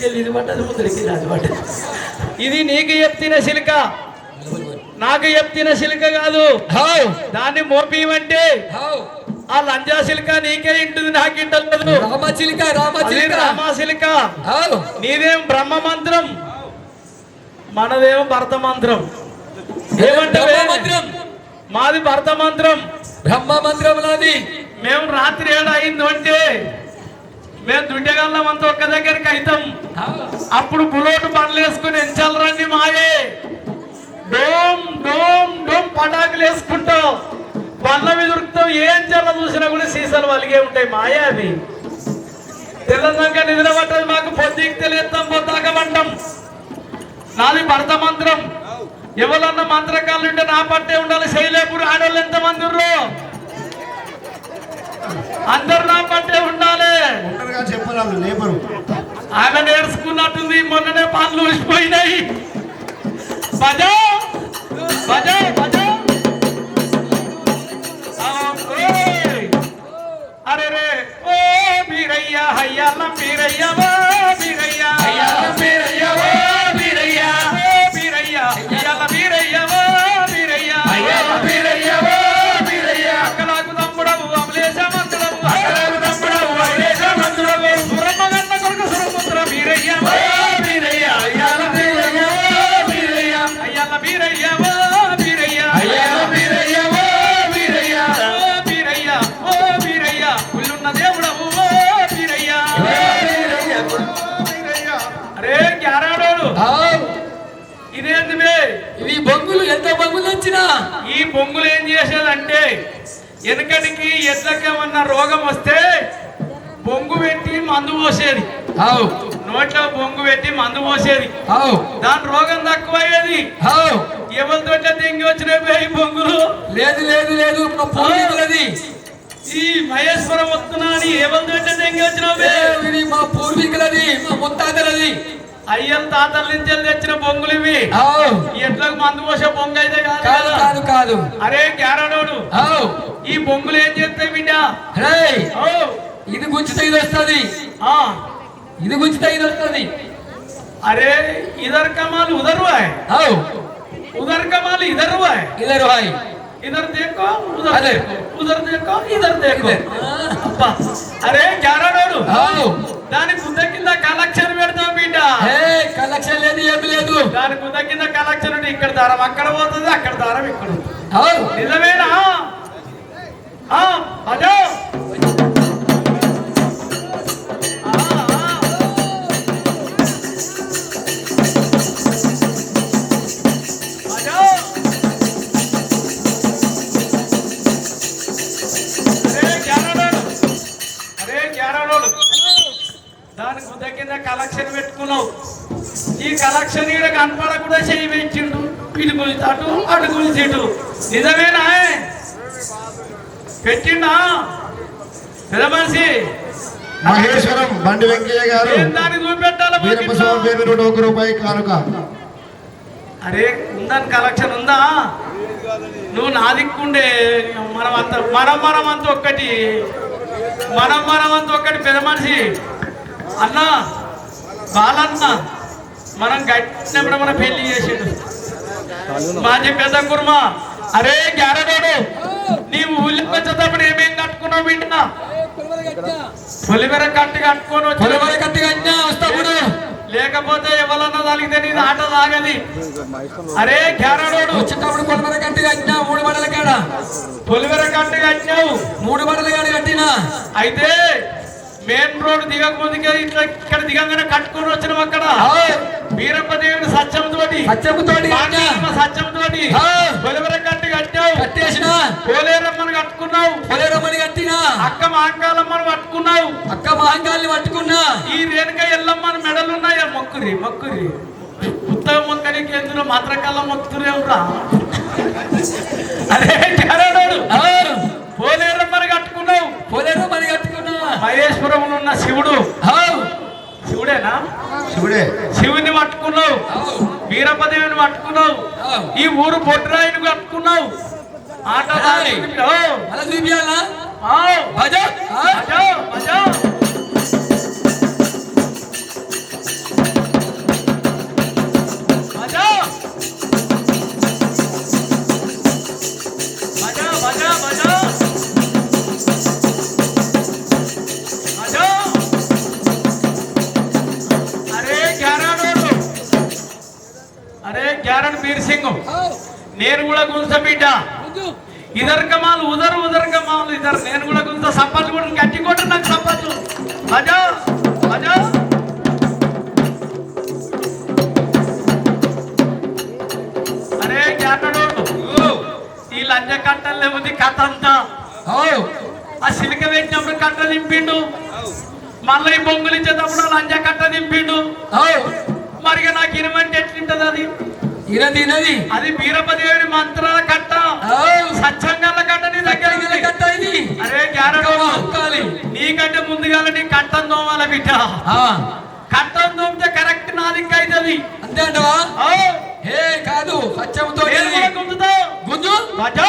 వెనకెళ్ళి ఇది పడ్డది ముందరికి అది పడ్డది. ఇది నీకు చెప్తిన శిలిక, నాకు చెప్తిన శిలిక కాదు. దాన్ని మోపిమంటే ఆ లంజా శిలిక నీకే ఇంటుంది, నాకింటలేదు. రామశిలిక నీదేం బ్రహ్మ మంత్రం, మనదేమో భరత మంత్రం. ఏమంటే మాది భరత మంత్రం, బ్రహ్మ మంత్రం నాది. మేము రాత్రి 7 అయింది అంటే మేము దుడ్డగల్లం అంతా ఒక్క దగ్గరికి అవుతాం. అప్పుడు బులోటు బండ్లు వేసుకుని ఎంచాలు రండి మాయే డోమ్ డోమ్ డోమ్ పటాకులు వేసుకుంటాం, బండ్ల మీద దొరుకుతాం. ఏ ఎంచాల చూసినా కూడా సీసాలు వలిగే ఉంటాయి మాయే. అవి తెల్లదాకా నిద్ర పట్టదు మాకు, పొద్దుకి తెలియస్తాం పొద్దాక పంటాం. నాది భరత మంత్రం. ఎవరన్నా మంత్రకాలు ఉంటే నా పట్టే ఉండాలి. శైలేపురు ఆడవాళ్ళు ఎంతమంది ఉర్రో అందరు నా పట్టే ఉండాలి. ఆమె నేర్చుకున్నట్టుంది, మొన్ననే పనులు ఊసిపోయినాయి. బజా బజా బజా అరే రే ఓ బీరయ్య హయ్యాల బీరయ్య ఓ బీరయ్య హయ్యాల బీరయ్య ఓ బీరయ్య ఓ బీరయ్య హయ్యాల బీరయ్య ఓ బీరయ్య హయ్యాల బీరయ్య ఓ బీరయ్య అక్కలకు తమ్ముడవు అమలేశ మంత్రుడవు, అక్కలకు తమ్ముడవు అమలేశ మంత్రుడవు, సురమ్మగన్న కొడుకు సురపుత్ర బీరయ్య ఓ బీరయ్య హయ్యాల బీరయ్య ఓ బీరయ్య హయ్యాల బీరయ్య ఓ బీరయ్య హయ్యాల బీరయ్య ఓ బీరయ్య ఓ బీరయ్య ఓ బీరయ్య ఉల్లున్న దేవుడవు ఓ బీరయ్య. అరే క్యారాడోడు ఇదేంది ఇవి బొంగులు, ఎంత బొంగులు వచ్చినా ఈ బొంగులు ఏం చేసేదంటే వెనకటికి ఎట్లకేమన్నా రోగం వస్తే బొంగు పెట్టి మందు పోసేది. నోట్లో బొంగు పెట్టి మందు పోసేది, దాని రోగం తక్కువయ్యేది. ఎవరితో దెంగి వచ్చినాయి బొంగులు? లేదు లేదు లేదు, ఈ మహేశ్వరం వస్తున్నా అని ఎవరితో దెంగి వచ్చినావు? మా పూర్వీకులది, మా ముత్తాతలది, అయ్యల తాతల నుంచి తెచ్చిన బొంగులు ఇవి. ఎట్లా మందు పోసే బొంగు అయితే కాదు కాదు కాదు. అరే క్యారడోడు, ఈ బొంగులు ఏం చేస్తాయి బిడ్డ? ఇది గుంచితే ఇది వస్తుంది, ఇది గుంచితే ఇది వస్తుంది. अरे इधर कमाल उधर हुआ है, उधर कमाल इधर हुआ है, इधर हुआ है, इधर देखो उधर देखो, उधर देखो इधर देखो. अब्बा अरे ग्यारह नोडू దాని గుద్ద కింద కలెక్షన్ పెడతాం బిడ్డ. కలెక్షన్ లేదు ఏమి లేదు. దాని గుద్ద కింద కలెక్షన్ ఉంటే ఇక్కడ దారం అక్కడ పోతుంది, అక్కడ దారం ఇక్కడ ఉంటుంది. నిజమేనా? అదో దాని గుద్ద కింద కలెక్షన్ పెట్టుకున్నావు. ఈ కలెక్షన్ ఇక్కడ కనపడకుండా చేయి పెంచిండు, ఇటు గుంజాటు అటు గుంజిటు. నిజమేనా? పెట్టిండా పెద్ద మనిషి మహేశ్వరం బండి వెంకయ్య గారు దాన్ని చూపెట్టాలి. రూపాయి కానుక. అరే ఉందని కలెక్షన్ ఉందా? నువ్వు నా దిక్కుండే మనమంతా ఒక్కటి, మనమంతా ఒక్కటి. పెద్ద మనిషి అన్న బాలన్న మనం గట్టినప్పుడు మన పెళ్లి చేసాడు మాజీ పెద్ద కుర్మ. అరే గ్యారడోడు, నీవు ఊళ్ళకి వచ్చేటప్పుడు ఏమేం కట్టుకున్నావు బిడ్డ? పొలిమేర కట్టి కట్టుకొని వస్తాడు, లేకపోతే ఎవరన్నా తగిలితే నీ ఆట తాగది. అరే గ్యారడోడు, వచ్చేటప్పుడు పొలిమేర కట్టి కట్టినా 3 బడల కాడ, పొలిమేర కట్టి కట్టినావు 3 బడల కాడ కట్టినా. అయితే మెయిన్ రోడ్ దిగకముందుకే ఇట్లా ఇక్కడ దిగంగానే కట్టుకొని వచ్చినాం. అక్కడ వీరప్ప దేవుడు సత్యంతోటి పొలిమేర కట్టి కట్టావు, కట్టేసినా. పోలేరమ్మని కట్టుకున్నావు, పోలేరమ్మని కట్టినా. అక్క మాంకాలమ్మని పట్టుకున్నావు, అక్క మాంకాల్ని పట్టుకున్నా. ఈ రేణుక ఎల్లమ్మని మెడలున్నాయా? మొక్కురి మొక్కురి ఉత్తమ మొక్కనికి ఎందులో మాత్రకాల మొక్కుతురేవురా. అరే క్యారడోడు, పోలేరమ్మని కట్టుకున్నావు, పోలేరమ్మని కట్టుకున్నా. మహేశ్వరంలో ఉన్న శివుడు, శివుడేనా? శివుడే. శివుని పట్టుకున్నావు, వీరపదేవిని పట్టుకున్నావు, ఈ ఊరు బొడ్రాయిని కట్టుకున్నావు. ఆట చూపియాలా? అరే గ్యారెంట్ బీర్ సింగ్ నేను కూడా గుంజ బిడ్డ ఇదర్ కమాల్ ఉదర్ కమాల్ ఇదర్ నేను కూడా గుంజ సప్పట్లు కూడా గట్టి కొట్టు నాకు సప్పట్లు అజా అజా అరే గ్యారెంట్ ఈ లంజ కట్టలు లేకపోతే కథ అంతా ఆ సిలిక పెట్టినప్పుడు కట్ట దింపిండు మళ్ళీ ఈ బొంగులు ఇచ్చేటప్పుడు లంజ కట్ట దింపిండు మరి నాకు ఇనమంటే ఎట్లుంటది అది ఇనది అది బీరపదేవుని మంత్రాల కట్ట సత్సంగాల కట్ట నీ దగ్గర కట్ట ఇది అరే గ్యారెంటీ నీకంటే ముందుగా నీ కట్టం దోమాల బిడ్డ కట్టం దోమితే కరెక్ట్ నాది అవుతుంది అంతే అంటవా ఏ కాదు సత్యంతో గుంజుతా గుంజు అజా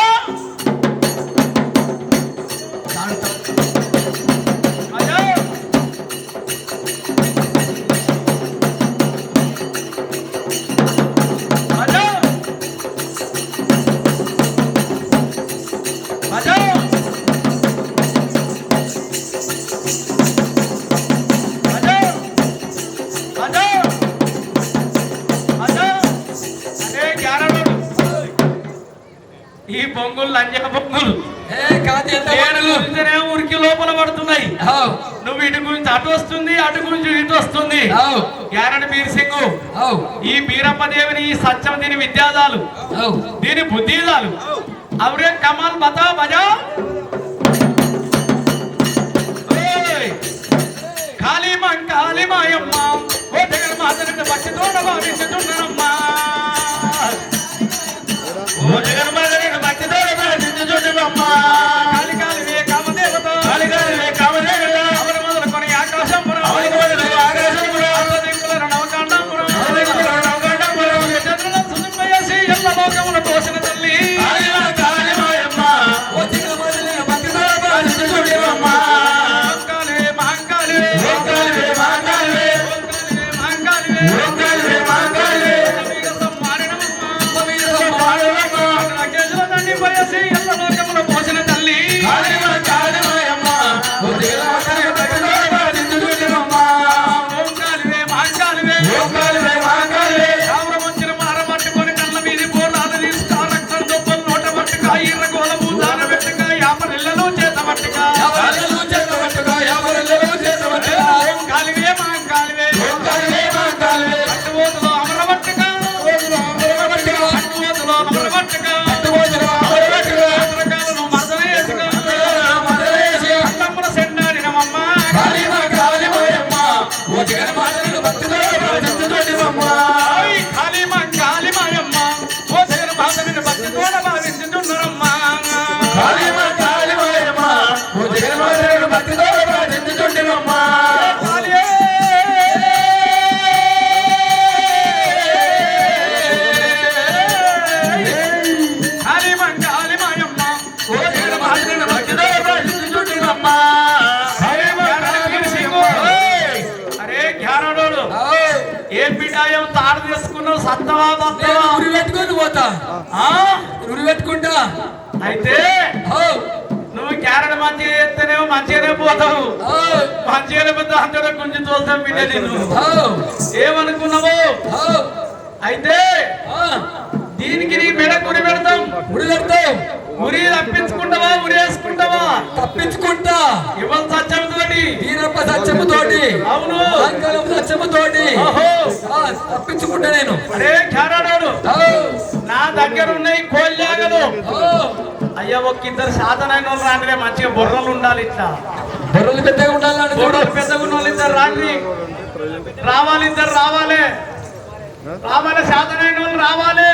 ఈ బొంగులు లంజ బొంగులు ఊరికి లోపల పడుతున్నాయి నువ్వు ఇటు గురించి అటు వస్తుంది అటు గురించి ఇటు వస్తుంది గ్యారెంటీ బీర్ సింగ్ ఈ బీరప్పదేవిని ఈ సత్యం దీని విద్యాదాలు దీని బుద్ధిదాలు అవరే కమాల్ బతా బజా కాళీ మాయమ్మ ఓ జగన్ మాతని బట్టి తోడ భావించుతున్నారమ్మా ఓ జగన్ మాతని బట్టి తోడ భావించుతున్నారమ్మా కాళీ కామదేవత అవరు మొదలుకొని ఆకాశంపురం నవకాండంపురం చంద్రులను సుజింపయేసి ఎల్ల లోకమును తోసిన తల్లి తాడు తీసుకున్నావు సత్తవా బత్తవా ఉరి పెట్టుకొని పోతా ఉరి పెట్టుకుంటా అయితే నువ్వు క్యారెట్ మంచిగా చేస్తేనేమో మంచిగానే పోతావు మంచిగానే పోతే అందరూ కొంచెం తోలుతాం బిడ్డ నేను ఏమనుకున్నావు అయితే దీనికి నీ మెడ ఉరి పెడతాం ఉరి తప్పించుకుంటావా ఉరి వేసుకుంటావా తప్పించుకుంటా ఇవాళ సత్యముతోటి వీరప్ప సత్యముతోటి అవును సత్యముతోటి తప్పించుకుంటా నేను అరే చారాడు నా దగ్గర ఉన్నాయి కోల్యాగలు అయ్యా ఒక ఇద్దరు సాధనైన వాళ్ళు రాండి మంచిగా బుర్రలు ఉండాలి ఇట్లా బుర్రలు పెద్దగా ఉండాలి బుర్రలు పెద్దగా ఉన్న వాళ్ళు ఇద్దరు రాండి రావాలి ఇద్దరు రావాలి సాధనైన వాళ్ళు రావాలి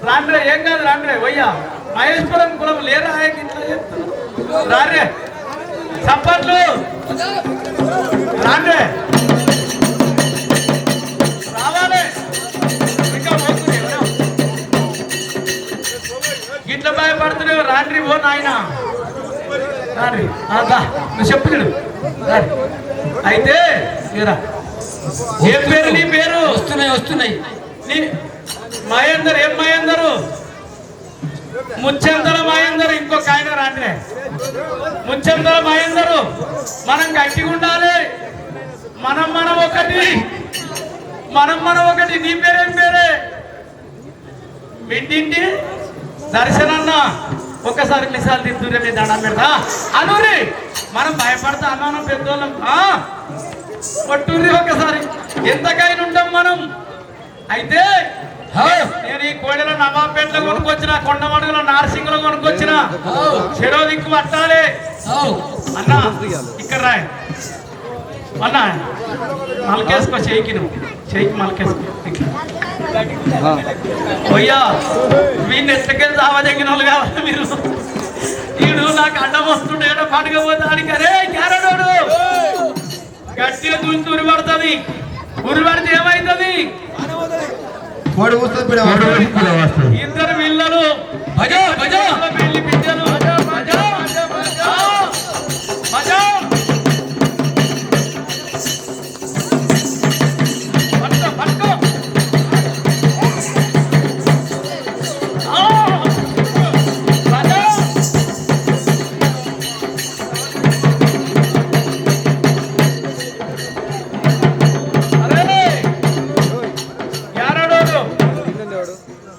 రాండ్రే ఏం కాదు రాండ్రే వయ్యా మహేశ్వరం కులం లేరా ఇట్లా రారే చప్పట్లు రాండ్రే రావాలి ఇంకా ఇట్లా భయపడుతున్నావు రాండ్రి ఓ నాయన రాండ్రి నువ్వు చెప్పుతాడు అయితే ఏం పేరు నీ పేరు వస్తున్నాయి మహేందర్ ఏం మహేందరు ముచ్చెందర మహేందర్ ఇంకొక ఆయన రాండ్రే ముచ్చెందర మహేందరు మనం గట్టిగా ఉండాలి మనం ఒకటి మనం ఒకటి. నీ పేరేం పేరే? మింటింటి దర్శనన్న. ఒక్కసారి మిసాలు తిద్దురే మీ దండం పెడతా అనురి. మనం భయపడతా అన్నాను పెద్దోళ్ళం. పట్టుర్రి ఒక్కసారి. ఎంతకైనా ఉంటాం మనం. అయితే నేను ఈ కోడెల నవాబేట్లో కొనుక్కొచ్చిన, కొండమడుగుల నార్సింగ్లో కొనుక్కొచ్చిన. చెరో దిక్కు పట్టాలి అన్న. ఇక్కడ రాయ్ అన్న. మలకేసుకో చెయ్యికి, నువ్వు చెయ్యికి మలకేసుకో. పోయ్యా వీడిని ఎట్లకెళ్ళి సావదగిన వాళ్ళు కావాలి మీరు. వీడు నాకు అడ్డం వస్తుండే పడకపోతానికి. అరే క్యారడోడు గట్టిగా దుంచి ఉరిపడుతుంది. ఉరిపడితే ఏమైతుంది? ఇద్దరు పిల్లలు పెళ్లి బిడ్డలు.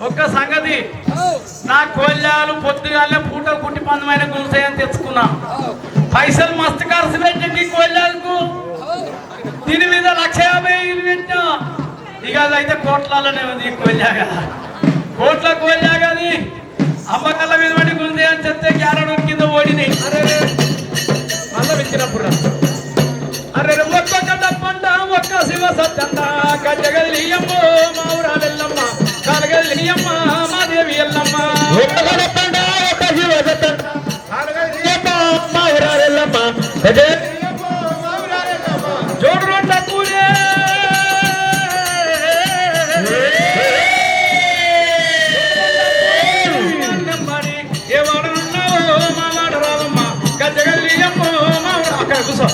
ఒక్క సంగతి, నా కోళ్ళాలు పొద్దుగాలే పూట కుట్టి పందమైన గుంసాయని తెచ్చుకున్నా. పైసలు మస్తు ఖర్చు పెట్టండి కోళ్ళాలకు. దీని మీద 1,50,000 పెట్టా. ఇక అదైతే కోట్లలోనే ఉంది. కోళ్ళాగా కోట్ల కోళ్ళాగది. అమ్మకల్ల మీద పడి గుంసాయని చెప్తే క్యారెట్ కింద ఓడినాయి. మళ్ళీ పెట్టినప్పుడు అరే ఒక్కొక్క డబ్బంట ఒక్క శివ సత్తంట. గజ్జగలియమ్మ మా ఊరా వెళ్ళమ్మ, కలగలియమ్మ మా దేవి ఎల్లమ్మ. జోడు రోడ్ల పూలే ఏ వాడనున్నావో మా వాడ రావమ్మ. గజ్జగలియమ్మ మా ఊరా. అక్కడ కూర్చో.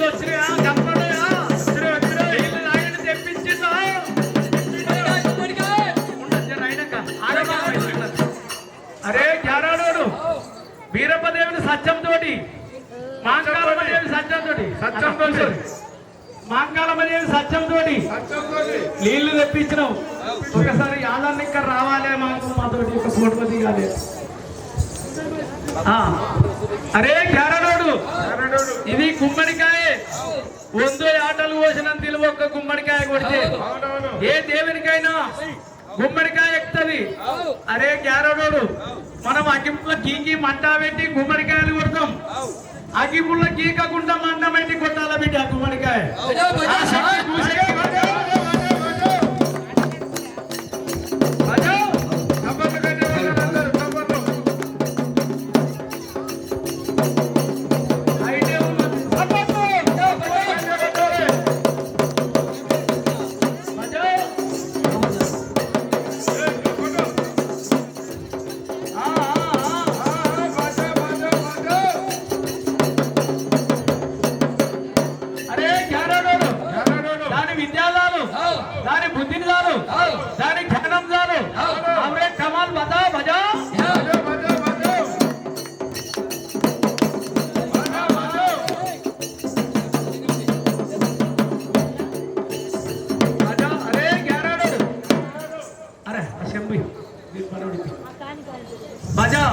నీళ్ళు వచ్చినాయా కనపడయా నీళ్ళు రాయని తెప్పించిందా అరే గ్యారాడోడు వీరప్పదేవుని సత్యంతోటి మాంకాలమ్మదేవి సత్యంతోటి నీళ్లు తెప్పించినావు ఒకసారి యాదాన్ని ఇక్కడ రావాలే మాతోటి ఒక ఫోటో దిగాలి అరే గ్యారడోడు ఇది గుమ్మడికాయ 100 ఆటలు పోసినంత తెలుగు ఒక్క గుమ్మడికాయ కొడితే ఏ దేవునికైనా గుమ్మడికాయ ఎక్కుతుంది అరే గ్యారడోడు మనం అగ్గిపుల్ల గీకి మంట పెట్టి గుమ్మడికాయలు కొడతాం అగ్గిపుల్ల గీకకుండా మంట పెట్టి కొట్టాల బిడ్డ గుమ్మడికాయ దాని బుద్ధిని చాలు దాని జ్ఞానం చాలు అవరే కమాల్ బతా భజా అరే గ్యారాడోడు అరే శంభి భజా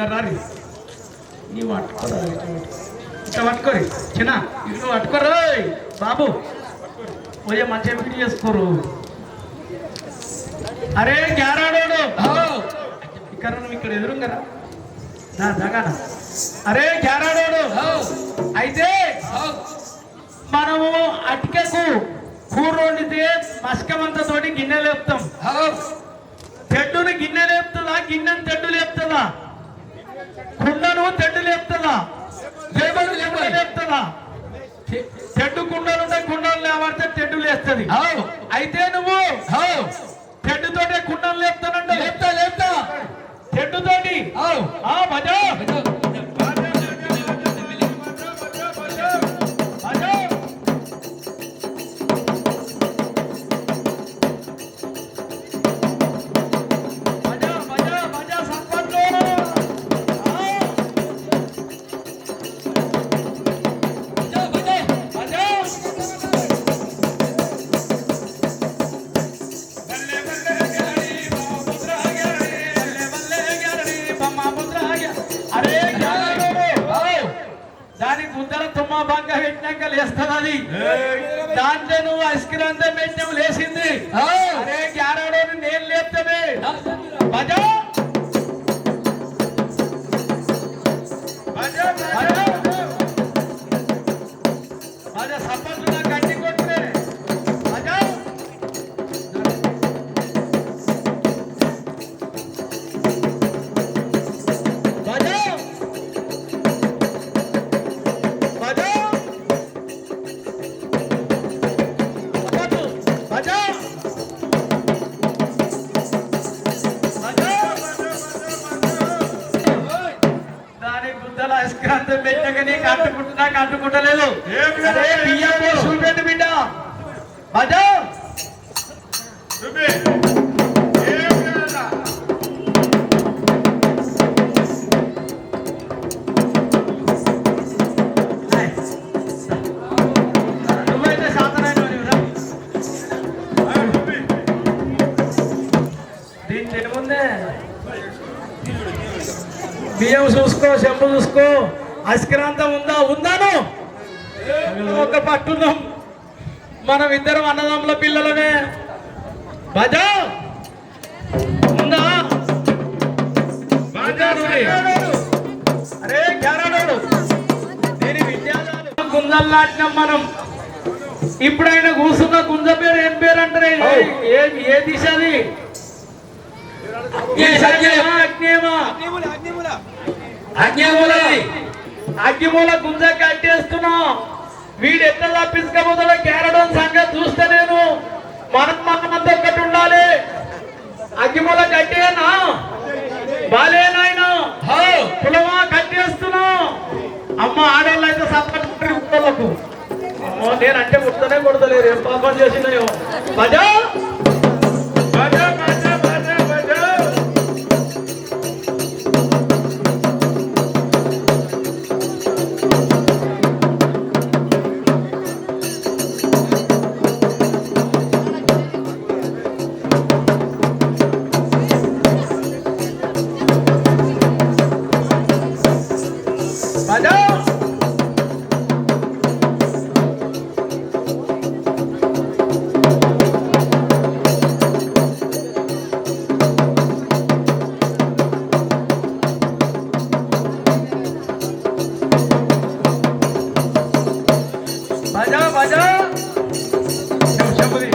రారి నీవు ఇట్లా పట్టుకోరు చిన్న ఇల్లు పట్టుకోరు బాబు పోయే మంచి ఎంపిక చేసుకోరు అరే గ్యారాడోడు ఇక్కడ నువ్వు ఇక్కడ ఎదురు కదా నా దగాన అరే గ్యారాడోడు అయితే మనము అటికకు కూర వండితే మస్కమంతతోటి గిన్నె లేపుతాం తెడ్డుని గిన్నె లేపుతుందా గిన్నెను తెడ్డు లేపుతుందా కుండను తెడ్డు లేపుతుందా లేపుతుందా తెడ్డు కుండలు ఉంటాయి కుండలు లేవడితే తెడ్డు లేస్తుంది అయితే నువ్వు తెడ్డుతోటే కుండలు లేపుతానంటే లేపుతా తెడ్డుతోటి భజా దానికి ముద్దల తుమ్మ బంగ పెట్టినాక లేస్తుంది దాంట్లో నువ్వు ఐస్క్రీమ్ పెట్టిన లేచింది అరే గ్యారాడోని నేను లేపుతామే భజా భజా సప్పట్లు నాకు గట్టి కొట్టునే భజా ఐస్క్రాంతం పెట్టగానే కట్టుకుంటలేదు బియ్యం చూపెట్టు బిడ్డ భజా నువ్వైతే సాధనైన దీని తెలిముందే బియ్యం చూసుకో చెంపు చూసుకో ఐస్క్రాంతం ఉందాను ఒక పట్టున్నాం మనం ఇద్దరం అన్నదమ్ముల పిల్లలమే భజా ఉందా అరే గ్యారాడోడు దీని విద్యాదాలు గుంజలు నాటినాం మనం ఇప్పుడైనా కూర్చున్న గుంజ పేరు ఏం పేరు అంటారే ఏ దిశ అది అగ్గిమూల గుంజ కట్టేస్తున్నాం. వీడు ఎట్లా తప్పించుకోబోతాడో కేరడం సంగతి చూస్తే నేను మనమంతా ఒక్కటి ఉండాలి. అగ్గిమూల కట్టేనా బాలేనాయన కులమా కట్టేస్తున్నాం. అమ్మ ఆడవాళ్ళు అయితే సప్పలకు నేనంటే ముట్టనే కొడతలేరు. ఏం పాపం చేసినాయో. బజా బజా బజా బజా బజా బజా బజా బజా శంభుది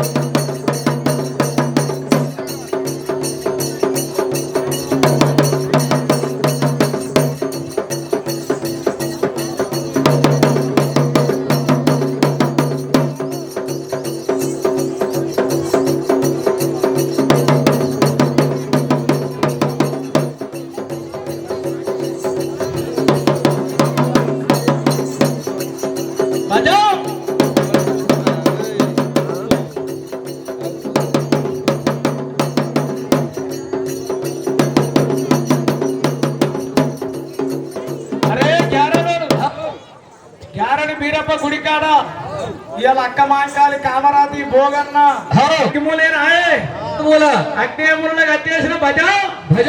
బజా గ్యారడి బీరప్ప గుడికాడ ఇవాళ అక్క మాంకాలి కామరాతి భోగన్న అగ్గిమూలేనా అగ్నిమూలన కట్టేసిన భజ భజ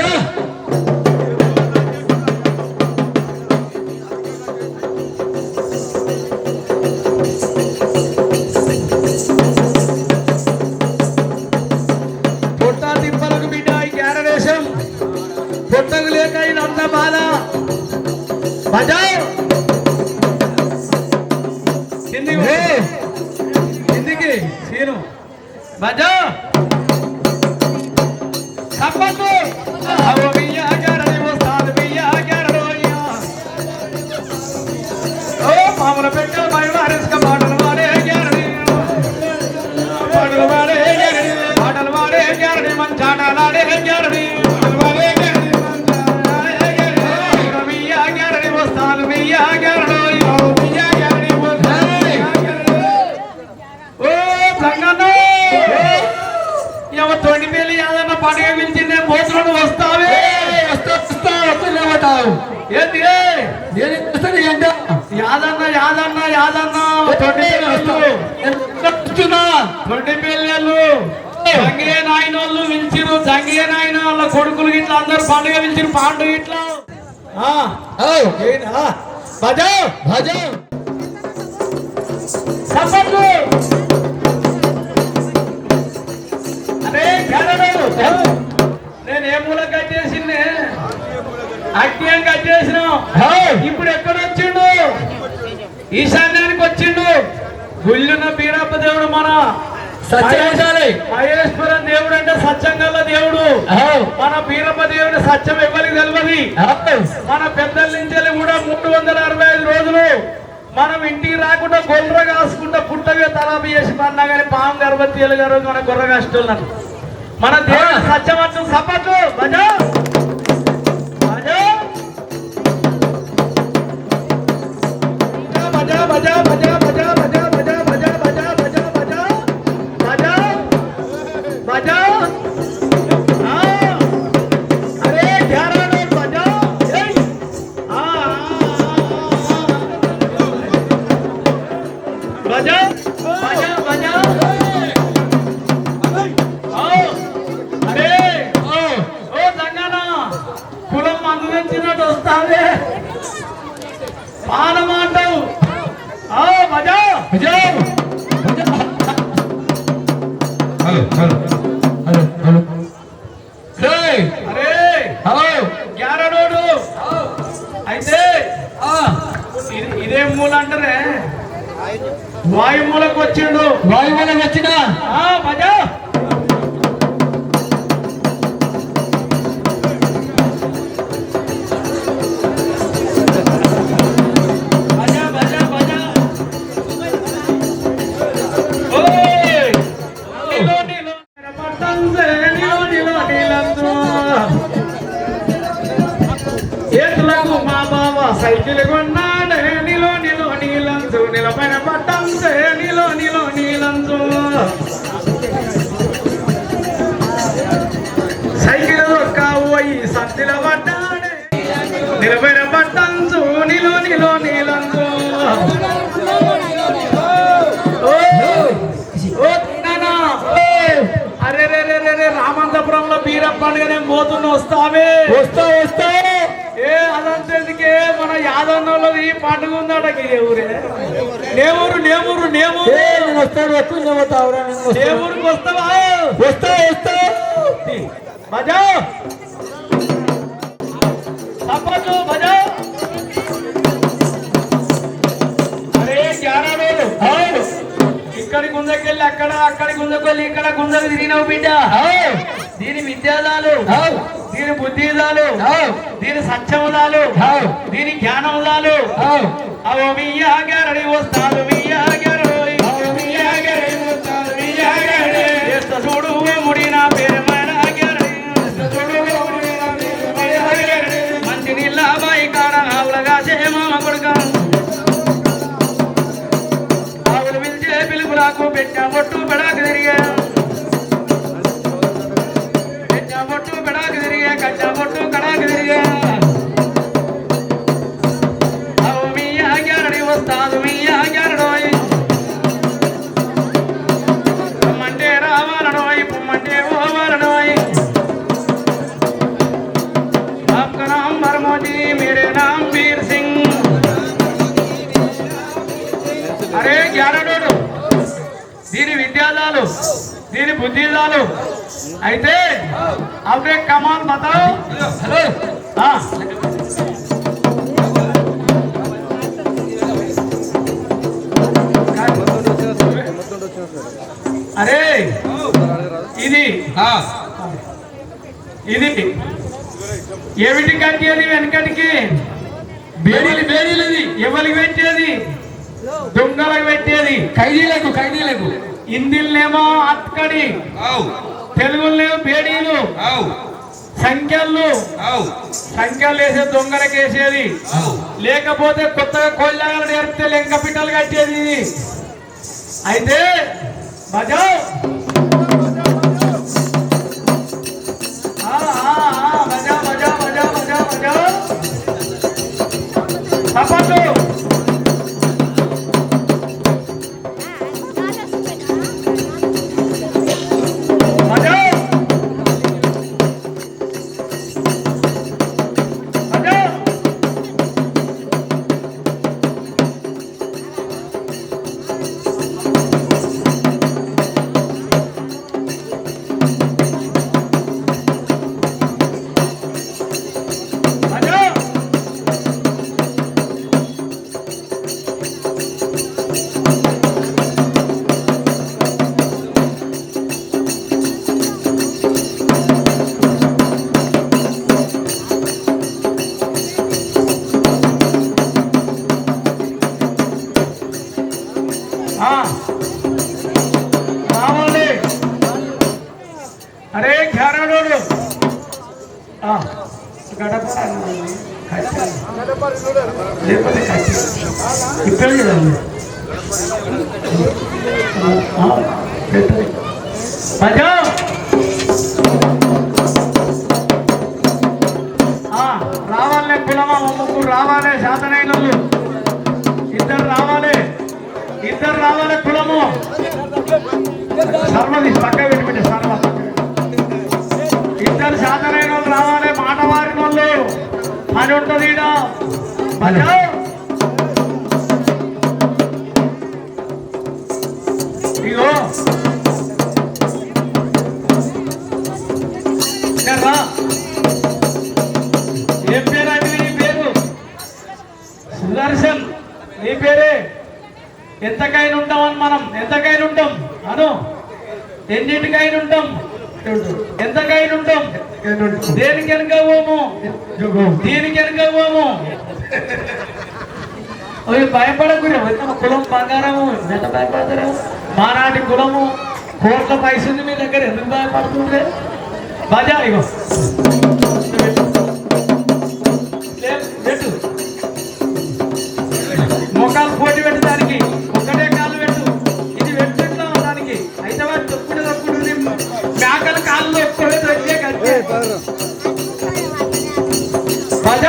పొట్ట తిప్పలకు బిడ్డ ఈ గ్యారడేశం పొట్టకు లేక ఇదంత బాధ. భజ కిందికి సీను భజ సప్పట్లు అవో బియ్య గారని వస్తాను బియ్య గారలోయ ఓ మామల పెట్ట బయవారెస్క పాటలు వాడే గారని పాటలు వాడే గారని పాటలు వాడే గారని మంచాటలాడే గారని పాటలు వాడే గారని మంచాటలాడే గారని బియ్య గారని వస్తాను బియ్య గారలోయ బియ్య గారని తోటి పెళ్లి యాదన్న పండుగ పిలిచిందే పోతులను వస్తావే వస్తావు ఏంటి యాదన్న యాదన్న యాదన్న తొట్టి పెళ్ళిళ్ళు జంగియ నాయనోళ్ళు పిలిచిరు. జంగియ నాయన వాళ్ళ కొడుకులు ఇట్లా అందరు పండుగ పిలిచిరు. పాండు ఇట్లా భజ భజ సప్పట్లు నేను ఏ మూల కట్టేసింది అగ్ని కట్టేసినాం. ఇప్పుడు ఎక్కడ వచ్చిండు? ఈశాన్యానికి వచ్చిండు. గుళ్ళున్న బీరప్ప దేవుడు మన మహేశ్వరం దేవుడు అంటే సత్యం గల దేవుడు. మన బీరప్ప దేవుడు సత్యం ఎవరికి తెలియదు. మన పెద్దల నుంచి కూడా 365 రోజులు మనం ఇంటికి రాకుండా గొర్రె కాసుకుంటా పుట్టగా తలాపి చేసి పడినా కానీ పాము గర్భవతి గారు మన గొర్రె కాస్తున్నాను. మన దేవుడు సత్యవంతం సపట్లు భజ భజ భజ భజ భజ భజ భజ భజ భజ భజ భజ భజ భజ అరే గ్యారాను భజ భజ భజ భజ కులం అందించినట్టు వస్తావే పానమాటవు భజా భజా అరే గ్యారడోడు అయితే ఇదే మూల అంటారే వాయుమూలకు వచ్చిండు. వాయుమూలకు వచ్చినా భజా మా బావ సైకిల్ కొన్నాడే నిలో నీలంచు నిలపైన పట్టంతే నిలో నీలంచు సైకిల్ దొక్కావు అయ్యి సత్తిల పడ్డాడే నిలపైన పట్టంచు నిలో నీలంచు అరే రే రే రే రామంతపురంలో బీరప్ప పండుగనే పోతున్న వస్తావే వస్తా ఏ అదంతేందుకే మన యాదన్నోళ్ళది పండుగ ఉందట ఊరే నేమూరు నేమూరుకి వస్తావా వస్తా బజా తప్పదు బజా అరే జారాడు ఇక్కడి గుంజకెళ్ళి అక్కడి గుంజకెళ్ళి ఇక్కడ గుంజకు తిరిగినావు బిడ్డ దీని విద్యాదాలు దీని బుద్ధిదాలు దీని సత్యముదాలు దీని జ్ఞానముదాలు అవో మీయాగరడి వస్తాడు చూడు ముడి నా పేరు మంచి నీళ్ళ బాయి కాడ ఆవులగా చేమామ కొడుక ఆవులు పిలిచే పిలుపులకు పెట్టా బొట్టు పెడాకు తిరిగా కట్టా బొట్టు కడాకు తిరిగా అవు మీ ఆగ్యారడి వస్తాదు మీ ఆగ్యారడోయ్ రమ్మంటే రావాలడోయ్ పొమ్మంటే పోవాలడోయ్ आपका नाम भरमोजी मेरे नाम वीर सिंह अरे గ్యారడోడు దీని విద్యాదాలు దీని బుద్ధిదాలు అయితే आपने कमाल बताओ हेलो हाँ अरे ఇది ఇది ఏమిటి కట్టేది వెనకటికి బేడీలు ఎవరికి పెట్టేది దొంగలకు పెట్టేది ఖైదీలకు హిందీలనేమో అక్కడి తెలుగులేమో బేడీలు సంఖ్యలు వేసే దొంగలకు వేసేది లేకపోతే కొత్తగా కోళ్ళగా నేర్పితే లెంక పిట్టలు కట్టేది ఇది అయితే బజా తప్పదు రావాలి అరే ఘరాడోడు గడప లేకపోతే ఇక్కడ చూడండి రావాలే కులమా ముగ్గురు రావాలే శాతనైన ఇద్దరు రావాలి కులము సర్వది పక్క విడిపెట్టి సర్వ ఇద్దరు శాతనైన వాళ్ళు రావాలి మాట వారిన వాళ్ళు పని ఉంటుంది ఇగో ఏం పేరు అంటే నీ పేరు సుదర్శన్ నీ పేరే ఎంతకైనా ఉంటామని మనం ఎంతకైనా ఉంటాం అను ఎన్నింటికైనా ఉంటాం ఎంతకైనా ఉంటాం దేనికి వెనక పోము దీనికి వెనక పోము భయపడకూడదు కులం బంగారము ఎంత భయపడతారు మానాటి కులము కోట్ల పైసలు మీ దగ్గర ఎందుకు భయపడుతుంటే బజా ఇగో పెట్టు మోకాలు పోటీ పెట్టు దానికి ఒక్కటే కాళ్ళు పెట్టు ఇది పెట్టు దానికి అయితే వాడు తొక్కుడు మేకల కాళ్ళు ఒక్కడే తగ్గే కంటే భజ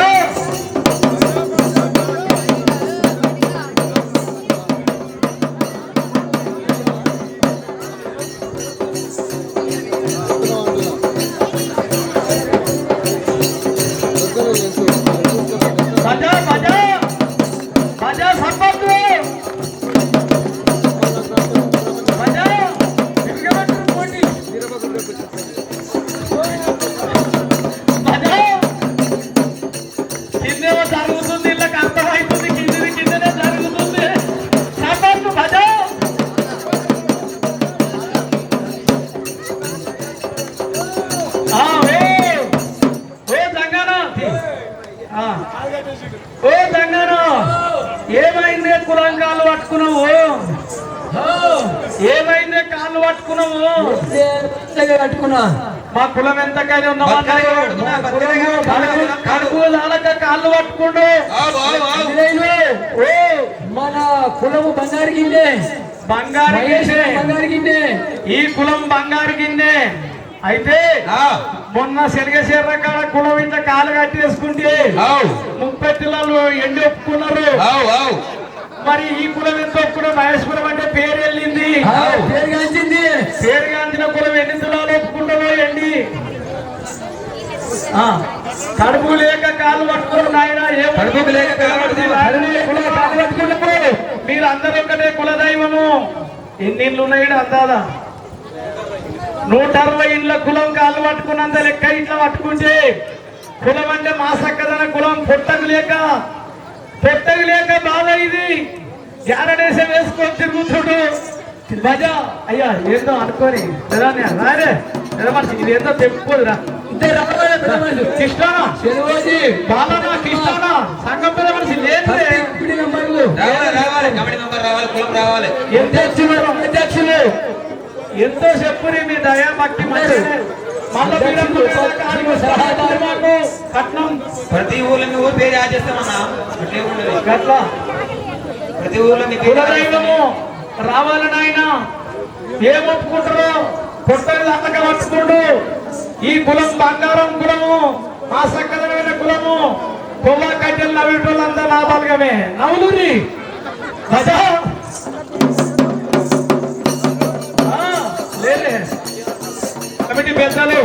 జరుగుతుంది ఇళ్ళకి అర్థమవుతుంది కిందనే జరుగుతుంది సపోర్ట్ భజ ఓ తెలంగాణ ఏమైందే కులంగాలు పట్టుకున్నావు ఏమైందే కాళ్ళు పట్టుకున్నావు కట్టుకున్నా మా కులం ఎంతకైనా ఉన్నావా కడుపు లాలక కాళ్ళు పట్టుకుండు మన కులము బంగారు గిన్నె బంగారు గిన్నె ఈ కులం బంగారు గిన్నె అయితే మొన్న శనగశేర కాడ కులం ఇంత కాలు కట్టేసుకుంటే 30 పిల్లలు ఎండి ఒప్పుకున్నారు మరి ఈ కులం ఎంత ఒప్పుకున్నాం మహేశ్వరం అంటే పేరు వెళ్ళింది పేరు గాంచిన కులం ఎన్ని తులాలు ఒప్పుకుంటారో ఎండి కడుపు లేక కాలు పట్టుకున్నారు నాయన ఏ కడుపు లేక పట్టుకున్నప్పుడు మీరు అందరూ ఒకటే కులదైవము ఎన్ని ఇళ్ళు ఉన్నాయి అందాదా 160 ఇండ్ల కులం కాళ్ళు పట్టుకున్నంత లెక్క ఇట్లా పట్టుకుంటే కులం అంటే మా సక్కదన కులం పొట్టకు లేక బాధ ఇది జారడేశం వేసుకొని తిరుగుతుడు భజ అయ్యా ఏందో అనుకోని రారే మనిషి ఇది ఏందో తెప్పుకోదురా కృష్ణానా బాలనా కృష్ణానా సంఘం పెద్ద మనిషి లేదు అధ్యక్షులు ఎంతో చెప్పుని మీ దయా భక్తి కట్నం ప్రతి ఊర్లో మీ ఊరు పేరు ఆచేస్తామన్నా ప్రతి ఊర్లో కులదైవము రావాలి నాయన ఏం ఒప్పుకుంటారో పొట్టలు అన్నగా పట్టుకోండు ఈ కులం బంగారం కులము మా సక్కదమైన కులము కొవ్వ కట్టెలు నవ్వేటోళ్ళంతా లాభాలుగామే నవ్వులూరి భజ లేదే కమిటీ పెద్దలు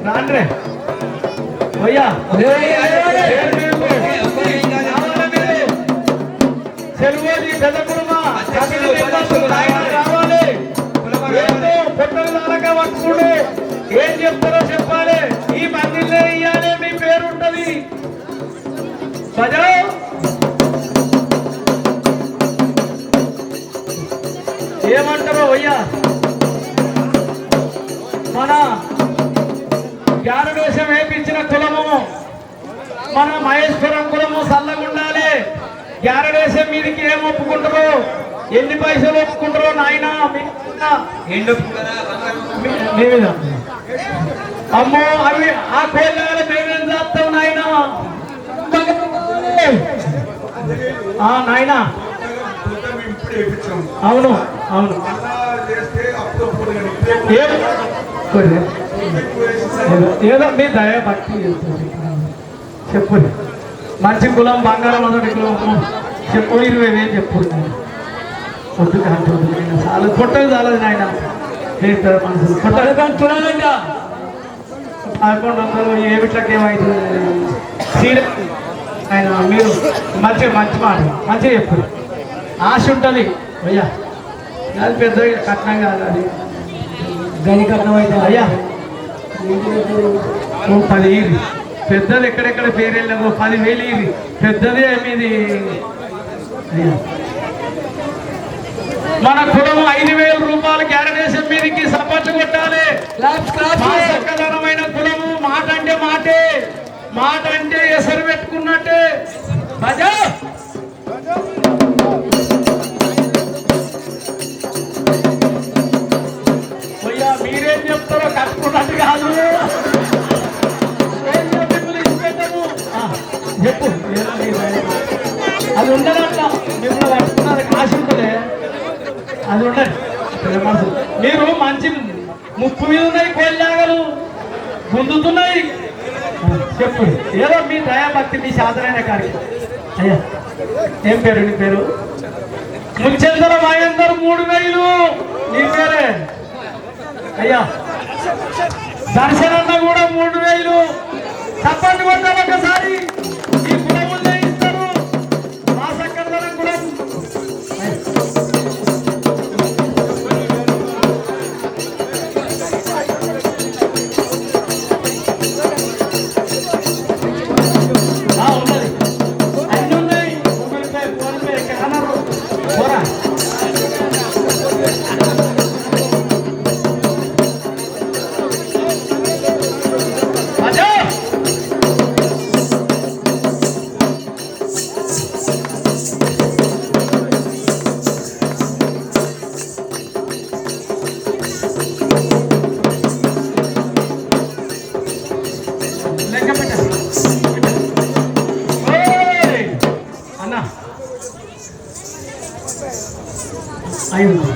రాండ్రే అయ్యా సెలవుది పెద్ద కుటుంబ రావాలి పొట్టలాగా పట్టుకోండి ఏం చెప్తారో చెప్పాలి ఈ మందిలో ఇయ్యాలి మీ పేరు ఉంటది ఏమంటారో అయ్యా మన జ్ఞానదేశం వేపించిన కులము మన మహేశ్వరం కులము సల్లగుండాలి జ్ఞానదేశం మీదకి ఏం ఒప్పుకుంటారో ఎన్ని పైసలు ఒప్పుకుంటారో నాయన అమ్మో అవి ఆ కోళ్ళ మేమేం చేస్తాం నాయన నాయన అవును అవును ఏదో మీ దయ భక్తి చెప్పు మంచి కులం బంగారం మొదటి కులం చెప్పు 20,000 చెప్పు వద్దు చాలా పొట్టలు చాలదు నాయన మనసు పొట్టలు కానీ చూడాలంట 1100 ఏమిట్లకి ఏమవుతుంది సీర ఆయన మీరు మంచి మాట మంచిగా చెప్పు ఆశ ఉంటుంది అయ్యా అది పెద్ద కట్నం కాదు అది గని కట్నం అయితే అయ్యా 10 ఇవి పెద్దది ఎక్కడెక్కడ పేరు వెళ్ళాము 10,000 ఇవి పెద్దదే మీది అయ్యా మన కులం 5,000 రూపాయలు గ్యారడేశం మీదకి సపోర్ట్ కొట్టాలి చక్కదనమైన కులము మాట అంటే ఎసరు పెట్టుకున్నట్టే భజా మీరేం చెప్తారో కట్టుకున్నట్టు కాదు చెప్పు అది ఉండదు అట్లా మిమ్మల్ని పట్టుకున్నది కాశ ఉంటుంది అది ఉండదు మీరు మంచి ముప్పు మీద ఉన్నాయి కోళ్ళాగలు గుందుతున్నాయి చెప్పు ఏదో మీ దయాభక్తి మీ సాధనైన కార్యం అయ్యా ఏం పేరు నీ పేరు ముచ్చెందర మహేందర్ 3000 నీ పేరే అయ్యా దర్శనన్న కూడా 3000 తప్పండి కొట్టాలి ఒకసారి ఈ కులములే ఇస్తారు మా సక్కర్దనం కూడా ఉన్నది అన్ని ఉన్నాయి Google pay phone pay scanner పోరా అజో లెక్క పెట్ట అన్నా అయింది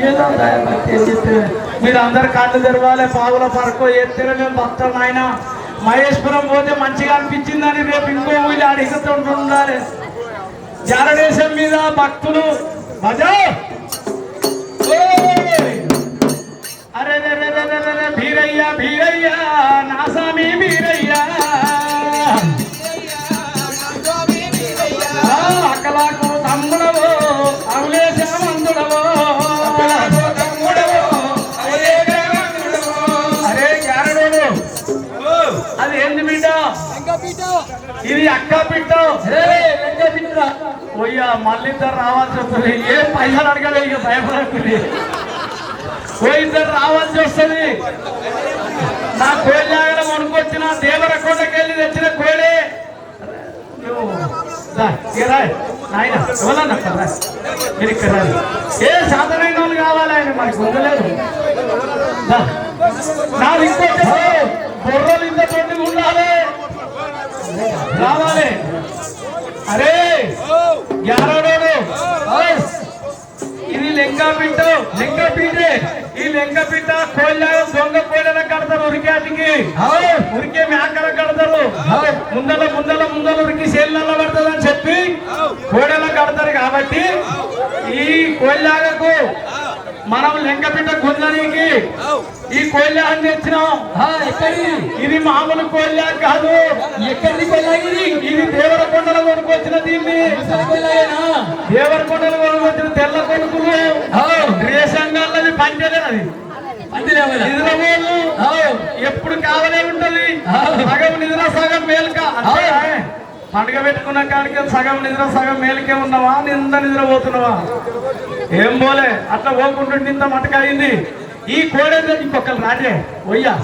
ఏదో దయభక్తి ఏం చెప్తే మీరు అందరు కళ్ళు తెరవాలి పావుల పరకో ఎత్తిన మేము భక్తులు ఆయన మహేశ్వరం పోతే మంచిగా అనిపించిందని రేపు ఇంకో ఊళ్ళి అడిగితూ ఉండాలి జారదేశం మీద భక్తులు భజో అరే భీరయ్య భీరయ్య నా స్వామి భీరయ్య అక్కలాకు తమ్ముడవో అవులేశమందుడవో అరే క్యారడోడు అది ఏంది బిడ్డ ఇది అక్క బిడ్డ పోయ్యా మళ్ళీ ఇద్దరు రావాల్సి వస్తుంది ఏం పైసలు అడగలే ఇక భయపడకుంది ఓ ఇద్దరు రావాల్సి వస్తుంది నా కోళ్ళాగల కొనుక్కొచ్చిన దేవరకొండకి వెళ్ళి తెచ్చిన కోడే నాయన ఎవరన్నా మీరు ఇక్కడ ఏ సాధారణ వాళ్ళు కావాలి ఆయన మనకు ఉండలేదు నాది ఇంకొక బొర్రలు ఇంత తోటి ఉండాలి రావాలి అరే యారోడు ఇది లెంగా పీటే ఈ లెంక పీట కోళ్ళ దొంగ కోళ్ళ కడతారు ఉరికేటికి ఉరికే మేకల కడతారు ముందల ఉరికి సేళ్ళ పడుతుంది అని చెప్పి కోడెల కడతారు కాబట్టి ఈ కోళ్ళకు మనం లెంకపీట గుంజనీకి ఈ కోళ్ళని తెచ్చినాం ఇది మామూలు కోళ్ళ కాదు ఎక్కడిది కొల్లాగిరి ఇది దేవరకొండల కొనుకొచ్చిన దీన్ని దేవరకొండలు కొనుకొచ్చిన తెల్ల కొనుకులు రేషంగాళ్ళది పంచలేదు ఎప్పుడు కావాలే ఉంటది సగం నిద్ర సగం మేలుక పండుగ పెట్టుకున్న కాడికి సగం నిద్ర సగం మేలుకే ఉన్నావా నిద్ర పోతున్నావా ఏం పోలే అట్లా పోకుంటుంటే ఇంత మటక అయింది ఈ కోడే ఇంకొకరు రాజే పోయ్యా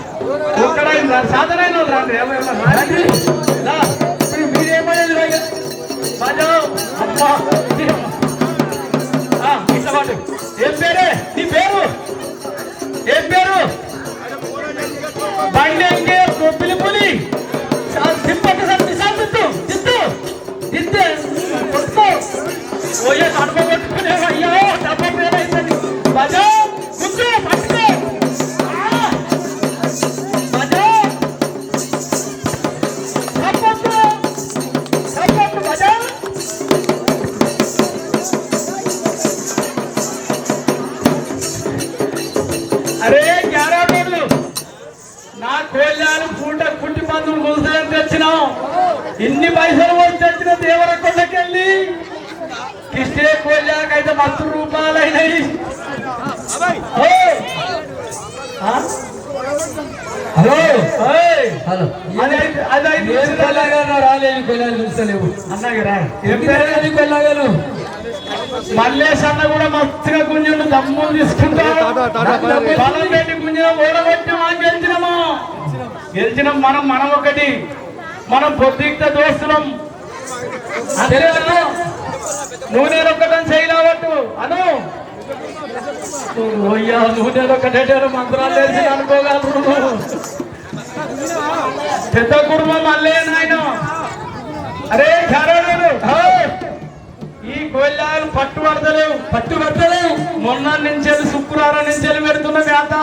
ఒక్కడ సాధనైన రాండి మీరేమనేది ఏం పేరే నీ పేరు ఏం పేరు బండి ఎంకే పిలుపులి తిప్పటి ఓయే కడప కొట్టుకునే అయ్యో డబ్బా పేరైందండి బజో గుర్తు పట్టుకో బజో సపోర్ట్ బజో అరే గ్యారాడు నా కోళ్ళాలు పుట్టి మందులు ముసలని తెచ్చినాం ఇన్ని పైసలు వచ్చి తెచ్చిన దేవరకొండకి వెళ్ళి కిష్టే కోళ్ళకైతే మస్తు రూపాయలైనాయి హలో హలో రాలేదు కొల్లాలు చూస్తలేవు అన్నగారా కొల్లాగలు మల్లేష్ అన్న కూడా మస్తుగా గుంజుండు దమ్ములు తీసుకుంటాడు బలం పెట్టి గుంజిన ఓడగొట్టినా గెలిచినాం మనం ఒకటి మనం పొద్దుక్త దోస్తులం నూనె ఒక్కటని చేయలేవట్టు అను ఓయ్యా నూనె ఒక్కటేటారు మంత్రాలు తెలిసి అనుకోగలరు పెద్ద కుటుంబం మళ్ళీ నాయన అరే ఘరాలు ఈ కోళ్ళాలు పట్టుబడతలేవు మొన్న నుంచి శుక్రవారం నుంచి పెడుతున్న మేత